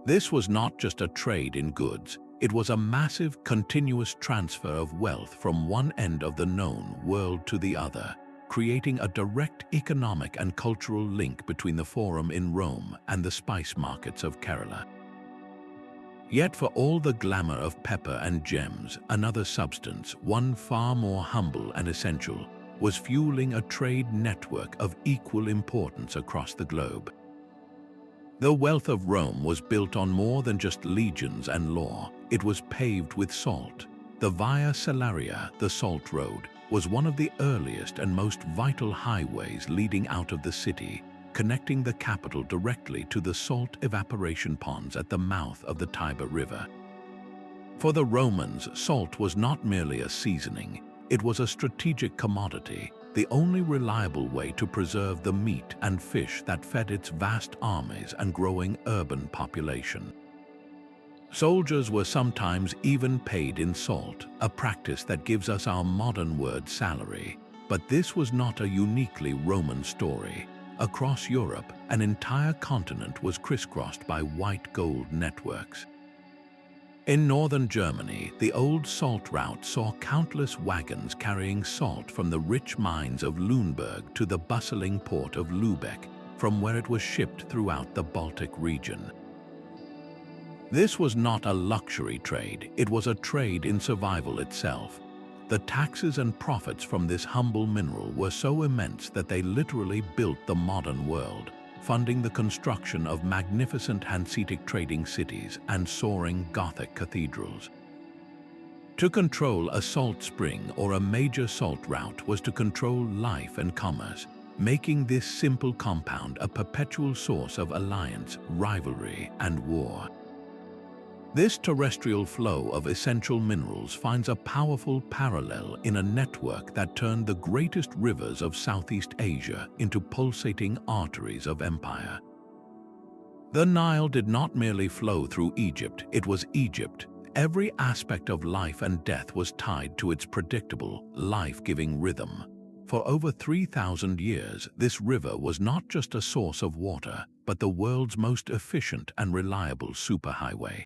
This was not just a trade in goods, it was a massive, continuous transfer of wealth from one end of the known world to the other, creating a direct economic and cultural link between the Forum in Rome and the spice markets of Kerala. Yet for all the glamour of pepper and gems, another substance, one far more humble and essential, was fueling a trade network of equal importance across the globe. The wealth of Rome was built on more than just legions and law. It was paved with salt. The Via Salaria, the Salt Road, was one of the earliest and most vital highways leading out of the city, connecting the capital directly to the salt evaporation ponds at the mouth of the Tiber River. For the Romans, salt was not merely a seasoning, it was a strategic commodity, the only reliable way to preserve the meat and fish that fed its vast armies and growing urban population. Soldiers were sometimes even paid in salt, a practice that gives us our modern word salary. But this was not a uniquely Roman story. Across Europe, an entire continent was crisscrossed by white gold networks. In northern Germany, the old salt route saw countless wagons carrying salt from the rich mines of Lüneburg to the bustling port of Lübeck, from where it was shipped throughout the Baltic region. This was not a luxury trade, it was a trade in survival itself. The taxes and profits from this humble mineral were so immense that they literally built the modern world, funding the construction of magnificent Hanseatic trading cities and soaring Gothic cathedrals. To control a salt spring or a major salt route was to control life and commerce, making this simple compound a perpetual source of alliance, rivalry, and war. This terrestrial flow of essential minerals finds a powerful parallel in a network that turned the greatest rivers of Southeast Asia into pulsating arteries of empire. The Nile did not merely flow through Egypt, it was Egypt. Every aspect of life and death was tied to its predictable, life-giving rhythm. For over 3,000 years, this river was not just a source of water, but the world's most efficient and reliable superhighway.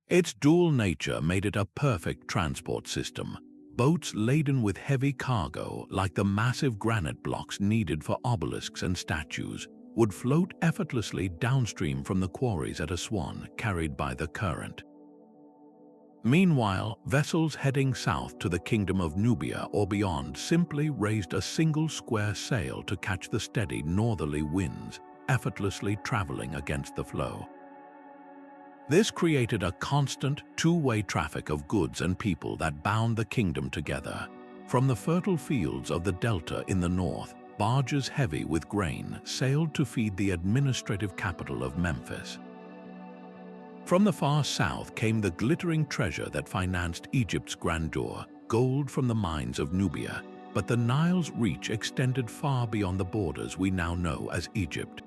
Its dual nature made it a perfect transport system. Boats laden with heavy cargo, like the massive granite blocks needed for obelisks and statues, would float effortlessly downstream from the quarries at Aswan, carried by the current. Meanwhile, vessels heading south to the Kingdom of Nubia or beyond simply raised a single square sail to catch the steady northerly winds, effortlessly traveling against the flow. This created a constant, two-way traffic of goods and people that bound the kingdom together. From the fertile fields of the delta in the north, barges heavy with grain sailed to feed the administrative capital of Memphis. From the far south came the glittering treasure that financed Egypt's grandeur, gold from the mines of Nubia, but the Nile's reach extended far beyond the borders we now know as Egypt.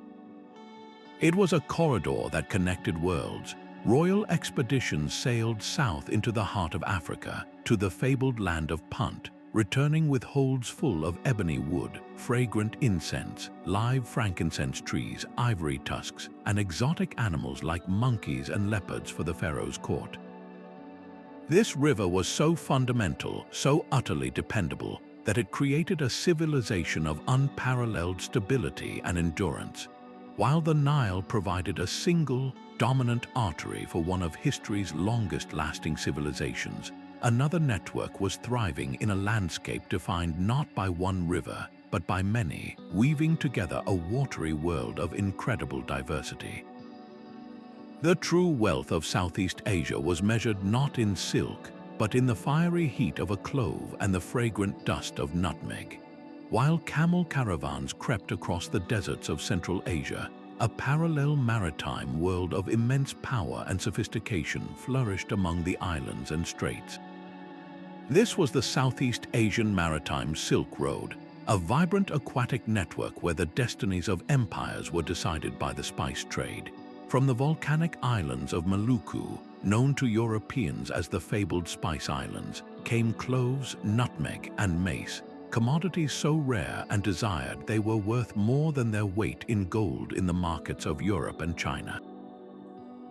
It was a corridor that connected worlds. Royal expeditions sailed south into the heart of Africa, to the fabled land of Punt, returning with holds full of ebony wood, fragrant incense, live frankincense trees, ivory tusks, and exotic animals like monkeys and leopards for the pharaoh's court. This river was so fundamental, so utterly dependable, that it created a civilization of unparalleled stability and endurance, while the Nile provided a single, dominant artery for one of history's longest-lasting civilizations. Another network was thriving in a landscape defined not by one river, but by many, weaving together a watery world of incredible diversity. The true wealth of Southeast Asia was measured not in silk, but in the fiery heat of a clove and the fragrant dust of nutmeg. While camel caravans crept across the deserts of Central Asia, a parallel maritime world of immense power and sophistication flourished among the islands and straits. This was the Southeast Asian Maritime Silk Road, a vibrant aquatic network where the destinies of empires were decided by the spice trade. From the volcanic islands of Maluku, known to Europeans as the fabled Spice Islands, came cloves, nutmeg, and mace, commodities so rare and desired they were worth more than their weight in gold in the markets of Europe and China.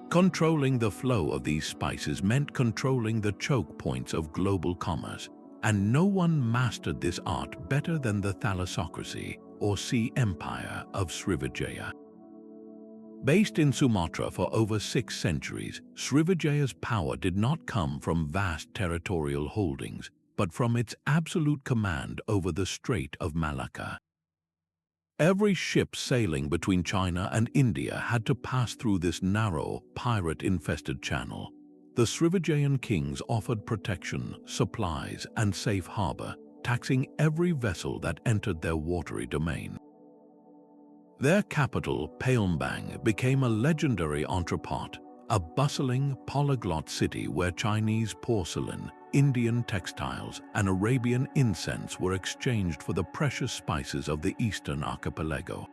Controlling the flow of these spices meant controlling the choke points of global commerce, and no one mastered this art better than the thalassocracy, or Sea Empire, of Srivijaya. Based in Sumatra for over 6 centuries, Srivijaya's power did not come from vast territorial holdings, but from its absolute command over the Strait of Malacca. Every ship sailing between China and India had to pass through this narrow, pirate-infested channel. The Srivijayan kings offered protection, supplies, and safe harbor, taxing every vessel that entered their watery domain. Their capital, Palembang, became a legendary entrepot, a bustling, polyglot city where Chinese porcelain, Indian textiles, and Arabian incense were exchanged for the precious spices of the Eastern Archipelago.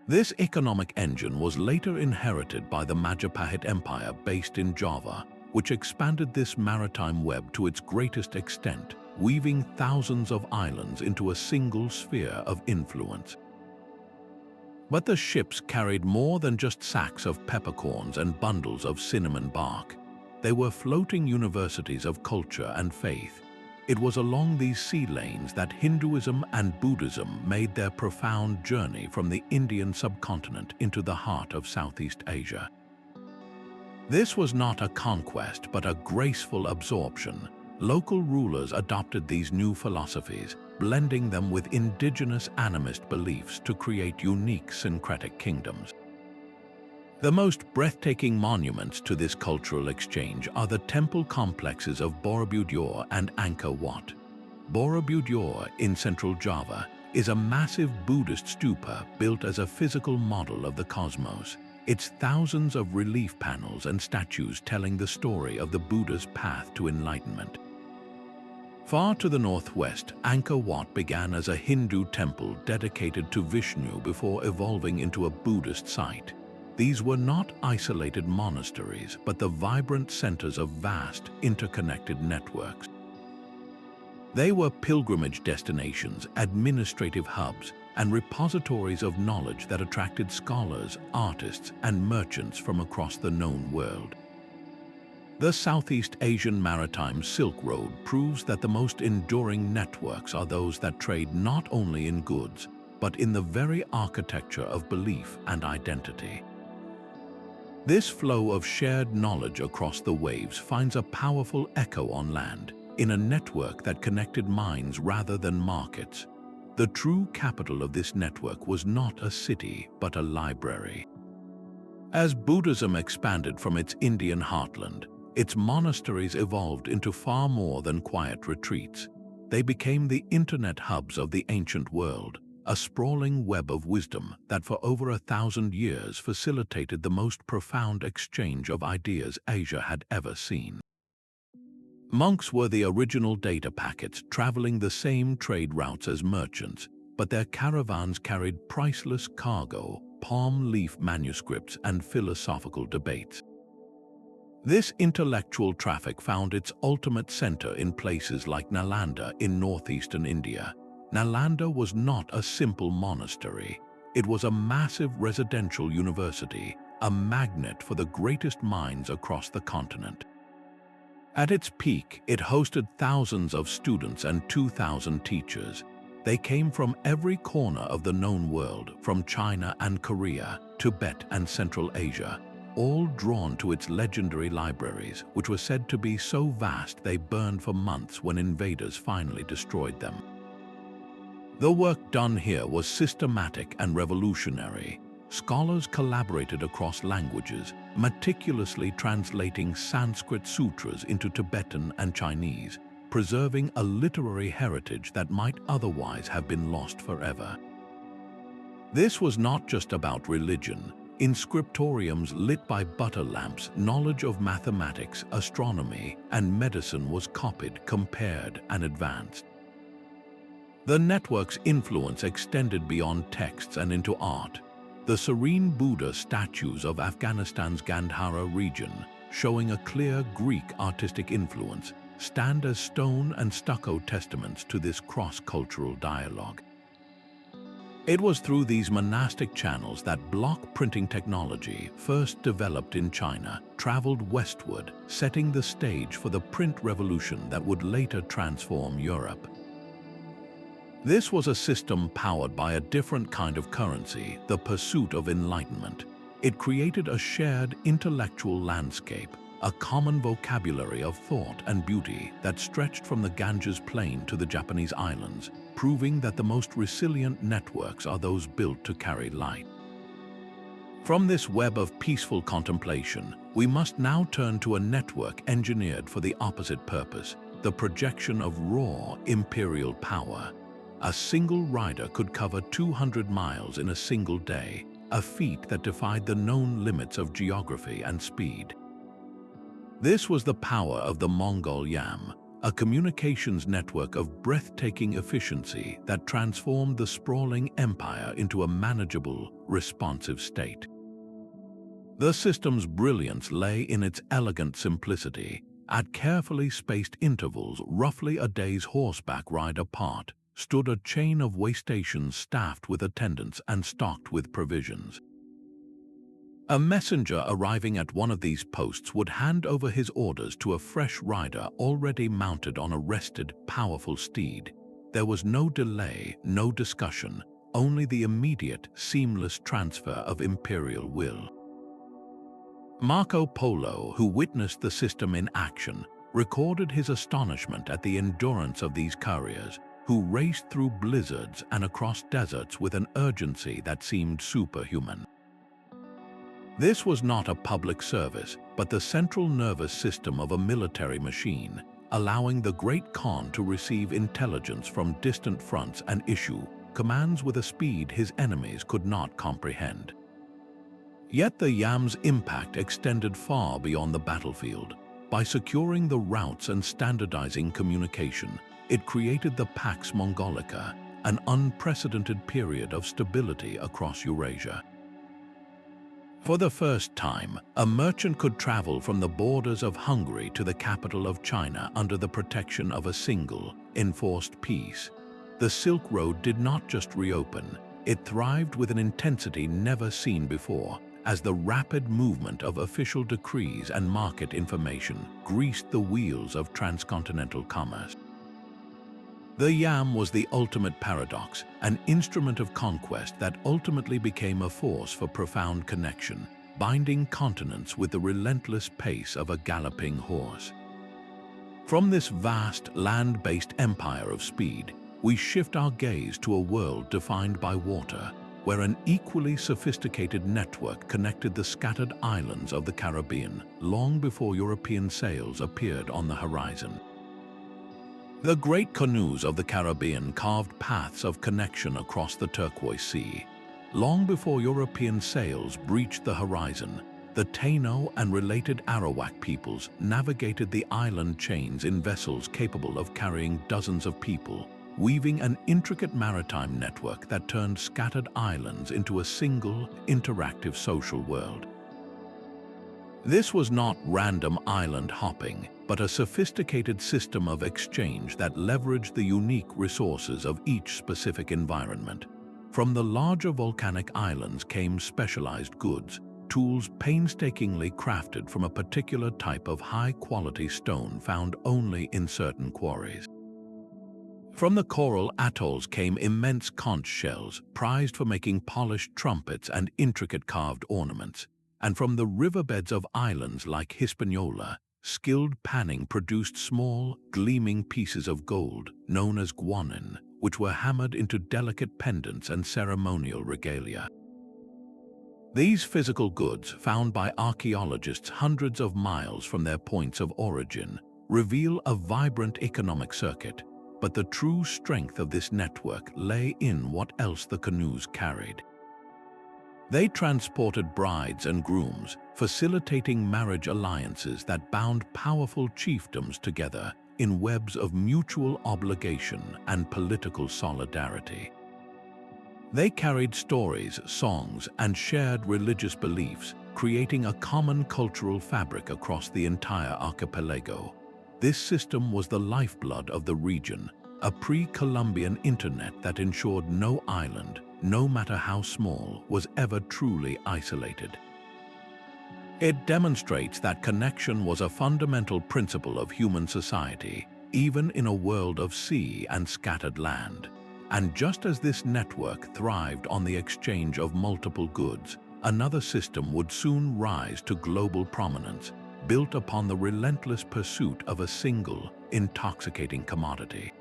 This economic engine was later inherited by the Majapahit Empire based in Java, which expanded this maritime web to its greatest extent, weaving thousands of islands into a single sphere of influence. But the ships carried more than just sacks of peppercorns and bundles of cinnamon bark. They were floating universities of culture and faith. It was along these sea lanes that Hinduism and Buddhism made their profound journey from the Indian subcontinent into the heart of Southeast Asia. This was not a conquest, but a graceful absorption. Local rulers adopted these new philosophies, blending them with indigenous animist beliefs to create unique syncretic kingdoms. The most breathtaking monuments to this cultural exchange are the temple complexes of Borobudur and Angkor Wat. Borobudur, in central Java, is a massive Buddhist stupa built as a physical model of the cosmos, its thousands of relief panels and statues telling the story of the Buddha's path to enlightenment. Far to the northwest, Angkor Wat began as a Hindu temple dedicated to Vishnu before evolving into a Buddhist site. These were not isolated monasteries, but the vibrant centers of vast, interconnected networks. They were pilgrimage destinations, administrative hubs, and repositories of knowledge that attracted scholars, artists, and merchants from across the known world. The Southeast Asian Maritime Silk Road proves that the most enduring networks are those that trade not only in goods, but in the very architecture of belief and identity. This flow of shared knowledge across the waves finds a powerful echo on land, in a network that connected minds rather than markets. The true capital of this network was not a city, but a library. As Buddhism expanded from its Indian heartland, its monasteries evolved into far more than quiet retreats. They became the internet hubs of the ancient world, a sprawling web of wisdom that for over 1,000 years facilitated the most profound exchange of ideas Asia had ever seen. Monks were the original data packets traveling the same trade routes as merchants, but their caravans carried priceless cargo, palm leaf manuscripts, and philosophical debates. This intellectual traffic found its ultimate center in places like Nalanda in northeastern India. Nalanda was not a simple monastery. It was a massive residential university, a magnet for the greatest minds across the continent. At its peak, it hosted thousands of students and 2,000 teachers. They came from every corner of the known world, from China and Korea, Tibet and Central Asia, all drawn to its legendary libraries, which were said to be so vast they burned for months when invaders finally destroyed them. The work done here was systematic and revolutionary. Scholars collaborated across languages, meticulously translating Sanskrit sutras into Tibetan and Chinese, preserving a literary heritage that might otherwise have been lost forever. This was not just about religion. In scriptoriums lit by butter lamps, knowledge of mathematics, astronomy, and medicine was copied, compared, and advanced. The network's influence extended beyond texts and into art. The serene Buddha statues of Afghanistan's Gandhara region, showing a clear Greek artistic influence, stand as stone and stucco testaments to this cross-cultural dialogue. It was through these monastic channels that block printing technology, first developed in China, traveled westward, setting the stage for the print revolution that would later transform Europe. This was a system powered by a different kind of currency, the pursuit of enlightenment. It created a shared intellectual landscape, a common vocabulary of thought and beauty that stretched from the Ganges Plain to the Japanese islands, proving that the most resilient networks are those built to carry light. From this web of peaceful contemplation, we must now turn to a network engineered for the opposite purpose, the projection of raw imperial power. A single rider could cover 200 miles in a single day, a feat that defied the known limits of geography and speed. This was the power of the Mongol Yam, a communications network of breathtaking efficiency that transformed the sprawling empire into a manageable, responsive state. The system's brilliance lay in its elegant simplicity. At carefully spaced intervals, roughly a day's horseback ride apart, stood a chain of way stations staffed with attendants and stocked with provisions. A messenger arriving at one of these posts would hand over his orders to a fresh rider already mounted on a rested, powerful steed. There was no delay, no discussion, only the immediate, seamless transfer of imperial will. Marco Polo, who witnessed the system in action, recorded his astonishment at the endurance of these couriers, who raced through blizzards and across deserts with an urgency that seemed superhuman. This was not a public service, but the central nervous system of a military machine, allowing the Great Khan to receive intelligence from distant fronts and issue commands with a speed his enemies could not comprehend. Yet the Yam's impact extended far beyond the battlefield. By securing the routes and standardizing communication, it created the Pax Mongolica, an unprecedented period of stability across Eurasia. For the first time, a merchant could travel from the borders of Hungary to the capital of China under the protection of a single, enforced peace. The Silk Road did not just reopen, it thrived with an intensity never seen before, as the rapid movement of official decrees and market information greased the wheels of transcontinental commerce. The Yam was the ultimate paradox, an instrument of conquest that ultimately became a force for profound connection, binding continents with the relentless pace of a galloping horse. From this vast, land-based empire of speed, we shift our gaze to a world defined by water, where an equally sophisticated network connected the scattered islands of the Caribbean long before European sails appeared on the horizon. The great canoes of the Caribbean carved paths of connection across the turquoise sea. Long before European sails breached the horizon, the Taino and related Arawak peoples navigated the island chains in vessels capable of carrying dozens of people, weaving an intricate maritime network that turned scattered islands into a single, interactive social world. This was not random island hopping, but a sophisticated system of exchange that leveraged the unique resources of each specific environment. From the larger volcanic islands came specialized goods, tools painstakingly crafted from a particular type of high-quality stone found only in certain quarries. From the coral atolls came immense conch shells, prized for making polished trumpets and intricate carved ornaments. And from the riverbeds of islands like Hispaniola, skilled panning produced small, gleaming pieces of gold, known as guanin, which were hammered into delicate pendants and ceremonial regalia. These physical goods, found by archaeologists hundreds of miles from their points of origin, reveal a vibrant economic circuit, but the true strength of this network lay in what else the canoes carried. They transported brides and grooms, facilitating marriage alliances that bound powerful chiefdoms together in webs of mutual obligation and political solidarity. They carried stories, songs, and shared religious beliefs, creating a common cultural fabric across the entire archipelago. This system was the lifeblood of the region, a pre-Columbian internet that ensured no island, no matter how small, was ever truly isolated. It demonstrates that connection was a fundamental principle of human society, even in a world of sea and scattered land. And just as this network thrived on the exchange of multiple goods, another system would soon rise to global prominence, built upon the relentless pursuit of a single, intoxicating commodity.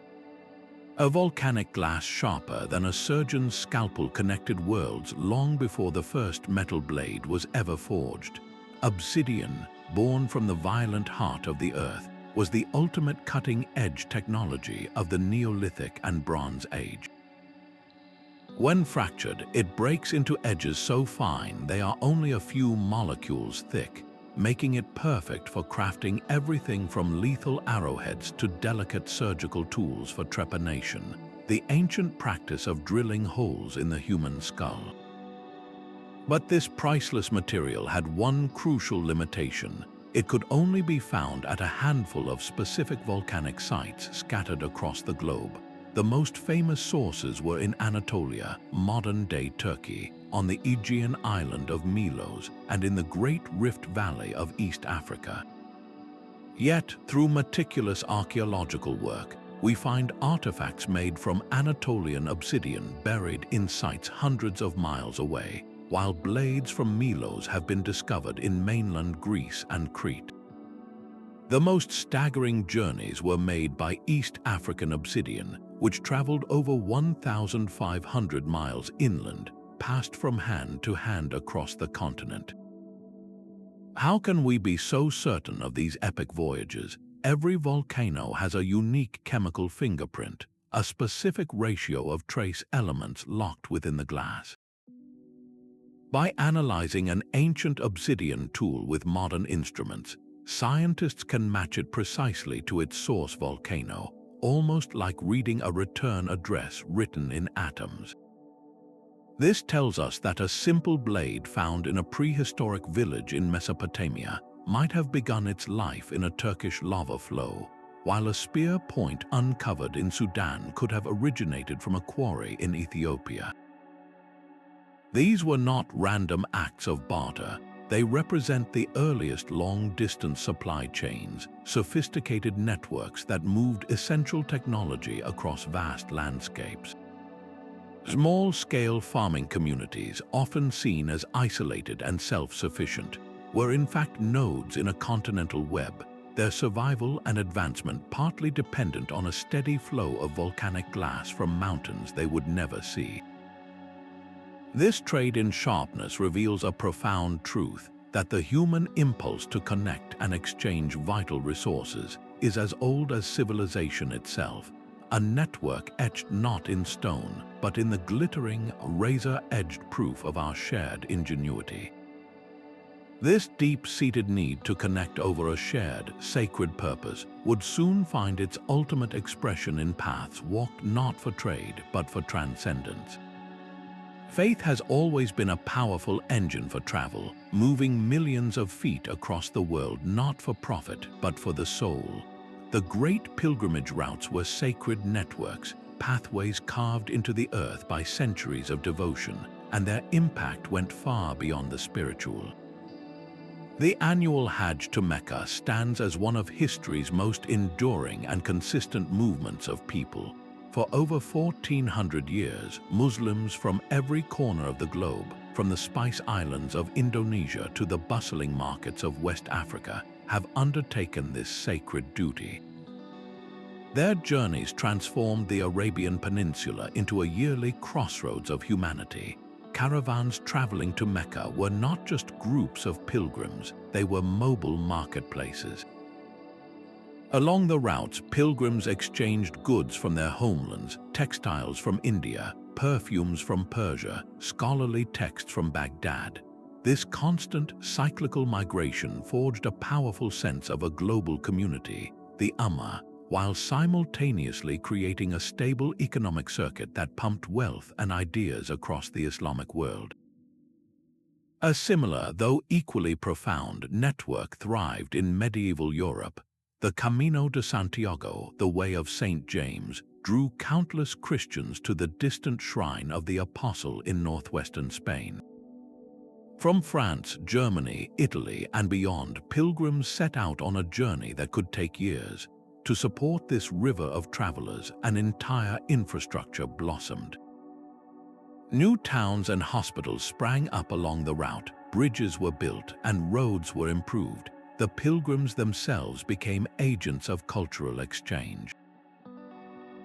A volcanic glass sharper than a surgeon's scalpel connected worlds long before the first metal blade was ever forged. Obsidian, born from the violent heart of the earth, was the ultimate cutting-edge technology of the Neolithic and Bronze Age. When fractured, it breaks into edges so fine they are only a few molecules thick, making it perfect for crafting everything from lethal arrowheads to delicate surgical tools for trepanation, the ancient practice of drilling holes in the human skull. But this priceless material had one crucial limitation. It could only be found at a handful of specific volcanic sites scattered across the globe. The most famous sources were in Anatolia, modern-day Turkey, on the Aegean island of Milos, and in the Great Rift Valley of East Africa. Yet, through meticulous archaeological work, we find artifacts made from Anatolian obsidian buried in sites hundreds of miles away, while blades from Milos have been discovered in mainland Greece and Crete. The most staggering journeys were made by East African obsidian, which traveled over 1,500 miles inland, passed from hand to hand across the continent. How can we be so certain of these epic voyages? Every volcano has a unique chemical fingerprint, a specific ratio of trace elements locked within the glass. By analyzing an ancient obsidian tool with modern instruments, scientists can match it precisely to its source volcano, almost like reading a return address written in atoms. This tells us that a simple blade found in a prehistoric village in Mesopotamia might have begun its life in a Turkish lava flow, while a spear point uncovered in Sudan could have originated from a quarry in Ethiopia. These were not random acts of barter. They represent the earliest long-distance supply chains, sophisticated networks that moved essential technology across vast landscapes. Small-scale farming communities, often seen as isolated and self-sufficient, were in fact nodes in a continental web, their survival and advancement partly dependent on a steady flow of volcanic glass from mountains they would never see. This trade in sharpness reveals a profound truth, that the human impulse to connect and exchange vital resources is as old as civilization itself, a network etched not in stone, but in the glittering, razor-edged proof of our shared ingenuity. This deep-seated need to connect over a shared, sacred purpose would soon find its ultimate expression in paths walked not for trade, but for transcendence. Faith has always been a powerful engine for travel, moving millions of feet across the world not for profit, but for the soul. The great pilgrimage routes were sacred networks, pathways carved into the earth by centuries of devotion, and their impact went far beyond the spiritual. The annual Hajj to Mecca stands as one of history's most enduring and consistent movements of people. For over 1,400 years, Muslims from every corner of the globe, from the spice islands of Indonesia to the bustling markets of West Africa, have undertaken this sacred duty. Their journeys transformed the Arabian Peninsula into a yearly crossroads of humanity. Caravans traveling to Mecca were not just groups of pilgrims, they were mobile marketplaces. Along the routes, pilgrims exchanged goods from their homelands, textiles from India, perfumes from Persia, scholarly texts from Baghdad. This constant, cyclical migration forged a powerful sense of a global community, the Ummah, while simultaneously creating a stable economic circuit that pumped wealth and ideas across the Islamic world. A similar, though equally profound, network thrived in medieval Europe. The Camino de Santiago, the Way of St. James, drew countless Christians to the distant shrine of the Apostle in northwestern Spain. From France, Germany, Italy, and beyond, pilgrims set out on a journey that could take years. To support this river of travelers, an entire infrastructure blossomed. New towns and hospitals sprang up along the route, bridges were built, and roads were improved. The pilgrims themselves became agents of cultural exchange.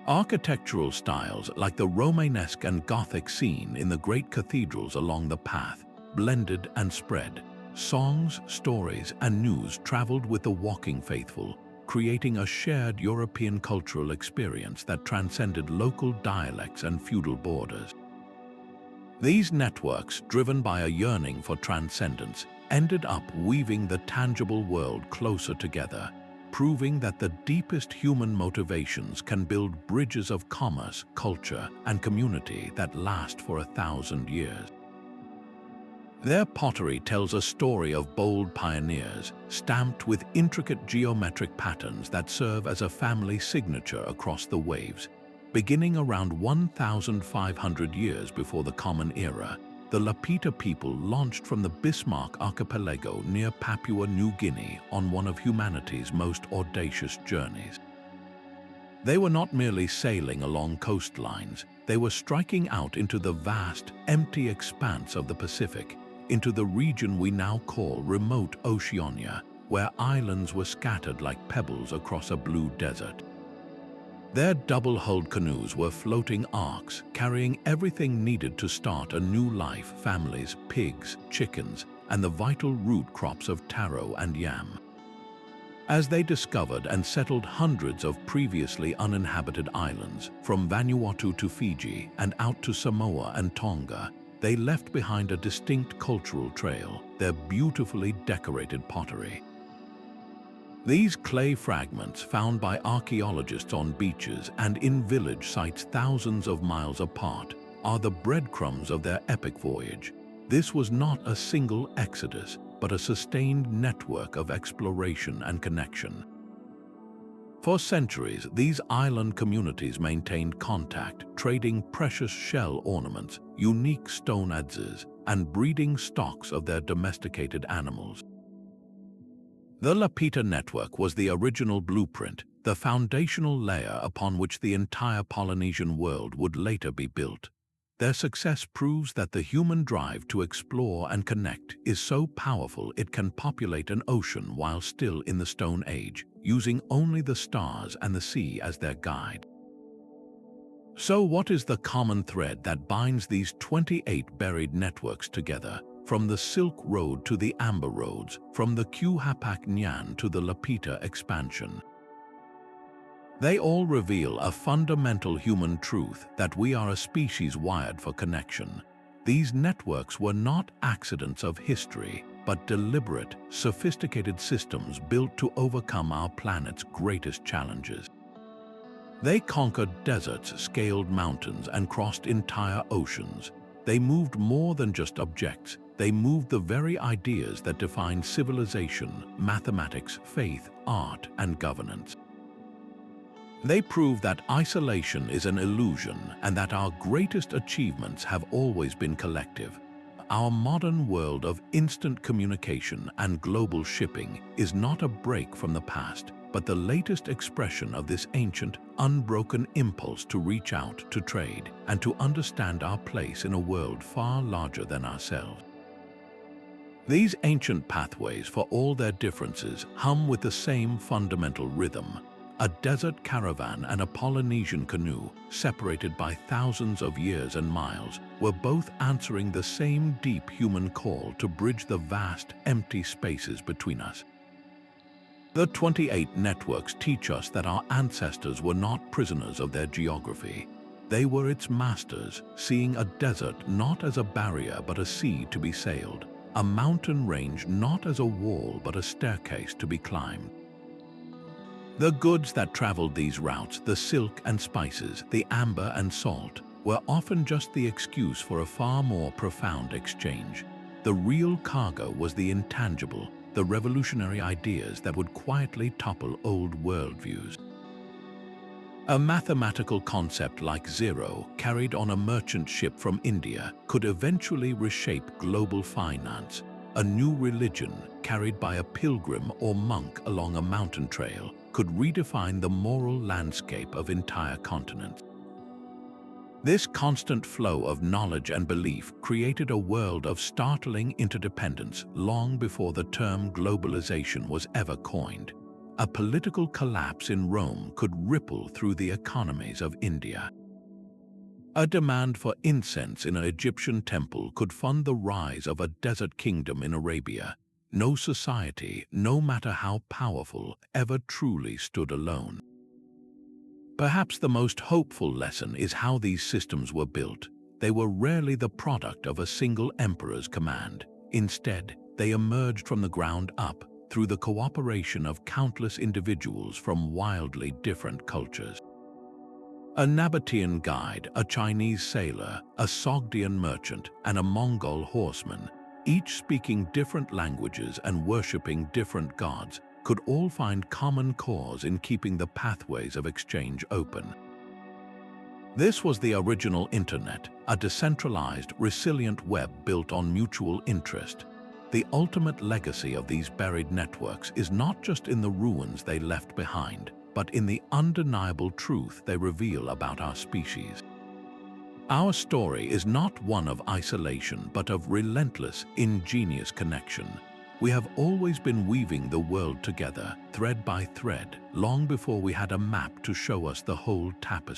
Architectural styles like the Romanesque and Gothic seen in the great cathedrals along the path blended and spread. Songs, stories, and news traveled with the walking faithful, creating a shared European cultural experience that transcended local dialects and feudal borders. These networks, driven by a yearning for transcendence, ended up weaving the tangible world closer together, proving that the deepest human motivations can build bridges of commerce, culture, and community that last for 1,000 years. Their pottery tells a story of bold pioneers, stamped with intricate geometric patterns that serve as a family signature across the waves. Beginning around 1,500 years before the Common Era, the Lapita people launched from the Bismarck Archipelago near Papua New Guinea on one of humanity's most audacious journeys. They were not merely sailing along coastlines, they were striking out into the vast, empty expanse of the Pacific, into the region we now call remote Oceania, where islands were scattered like pebbles across a blue desert. Their double-hulled canoes were floating arks, carrying everything needed to start a new life: families, pigs, chickens, and the vital root crops of taro and yam. As they discovered and settled hundreds of previously uninhabited islands, from Vanuatu to Fiji and out to Samoa and Tonga, they left behind a distinct cultural trail, their beautifully decorated pottery. These clay fragments, found by archaeologists on beaches and in village sites thousands of miles apart, are the breadcrumbs of their epic voyage. This was not a single exodus, but a sustained network of exploration and connection. For centuries, these island communities maintained contact, trading precious shell ornaments, unique stone adzes, and breeding stocks of their domesticated animals. The Lapita network was the original blueprint, the foundational layer upon which the entire Polynesian world would later be built. Their success proves that the human drive to explore and connect is so powerful it can populate an ocean while still in the Stone Age, using only the stars and the sea as their guide. So what is the common thread that binds these 28 buried networks together? From the Silk Road to the Amber Roads, from the Q Hapak Nyan to the Lapita expansion. They all reveal a fundamental human truth that we are a species wired for connection. These networks were not accidents of history, but deliberate, sophisticated systems built to overcome our planet's greatest challenges. They conquered deserts, scaled mountains, and crossed entire oceans. They moved more than just objects. They moved the very ideas that define civilization, mathematics, faith, art, and governance. They prove that isolation is an illusion and that our greatest achievements have always been collective. Our modern world of instant communication and global shipping is not a break from the past, but the latest expression of this ancient, unbroken impulse to reach out, to trade, and to understand our place in a world far larger than ourselves. These ancient pathways, for all their differences, hum with the same fundamental rhythm. A desert caravan and a Polynesian canoe, separated by thousands of years and miles, were both answering the same deep human call to bridge the vast, empty spaces between us. The 28 networks teach us that our ancestors were not prisoners of their geography. They were its masters, seeing a desert not as a barrier but a sea to be sailed, a mountain range not as a wall but a staircase to be climbed. The goods that traveled these routes, the silk and spices, the amber and salt, were often just the excuse for a far more profound exchange. The real cargo was the intangible, the revolutionary ideas that would quietly topple old worldviews. A mathematical concept like zero, carried on a merchant ship from India, could eventually reshape global finance. A new religion, carried by a pilgrim or monk along a mountain trail, could redefine the moral landscape of entire continents. This constant flow of knowledge and belief created a world of startling interdependence long before the term globalization was ever coined. A political collapse in Rome could ripple through the economies of India. A demand for incense in an Egyptian temple could fund the rise of a desert kingdom in Arabia. No society, no matter how powerful, ever truly stood alone. Perhaps the most hopeful lesson is how these systems were built. They were rarely the product of a single emperor's command. Instead, they emerged from the ground up through the cooperation of countless individuals from wildly different cultures. A Nabatean guide, a Chinese sailor, a Sogdian merchant, and a Mongol horseman, each speaking different languages and worshipping different gods, could all find common cause in keeping the pathways of exchange open. This was the original internet, a decentralized, resilient web built on mutual interest. The ultimate legacy of these buried networks is not just in the ruins they left behind, but in the undeniable truth they reveal about our species. Our story is not one of isolation, but of relentless, ingenious connection. We have always been weaving the world together, thread by thread, long before we had a map to show us the whole tapestry.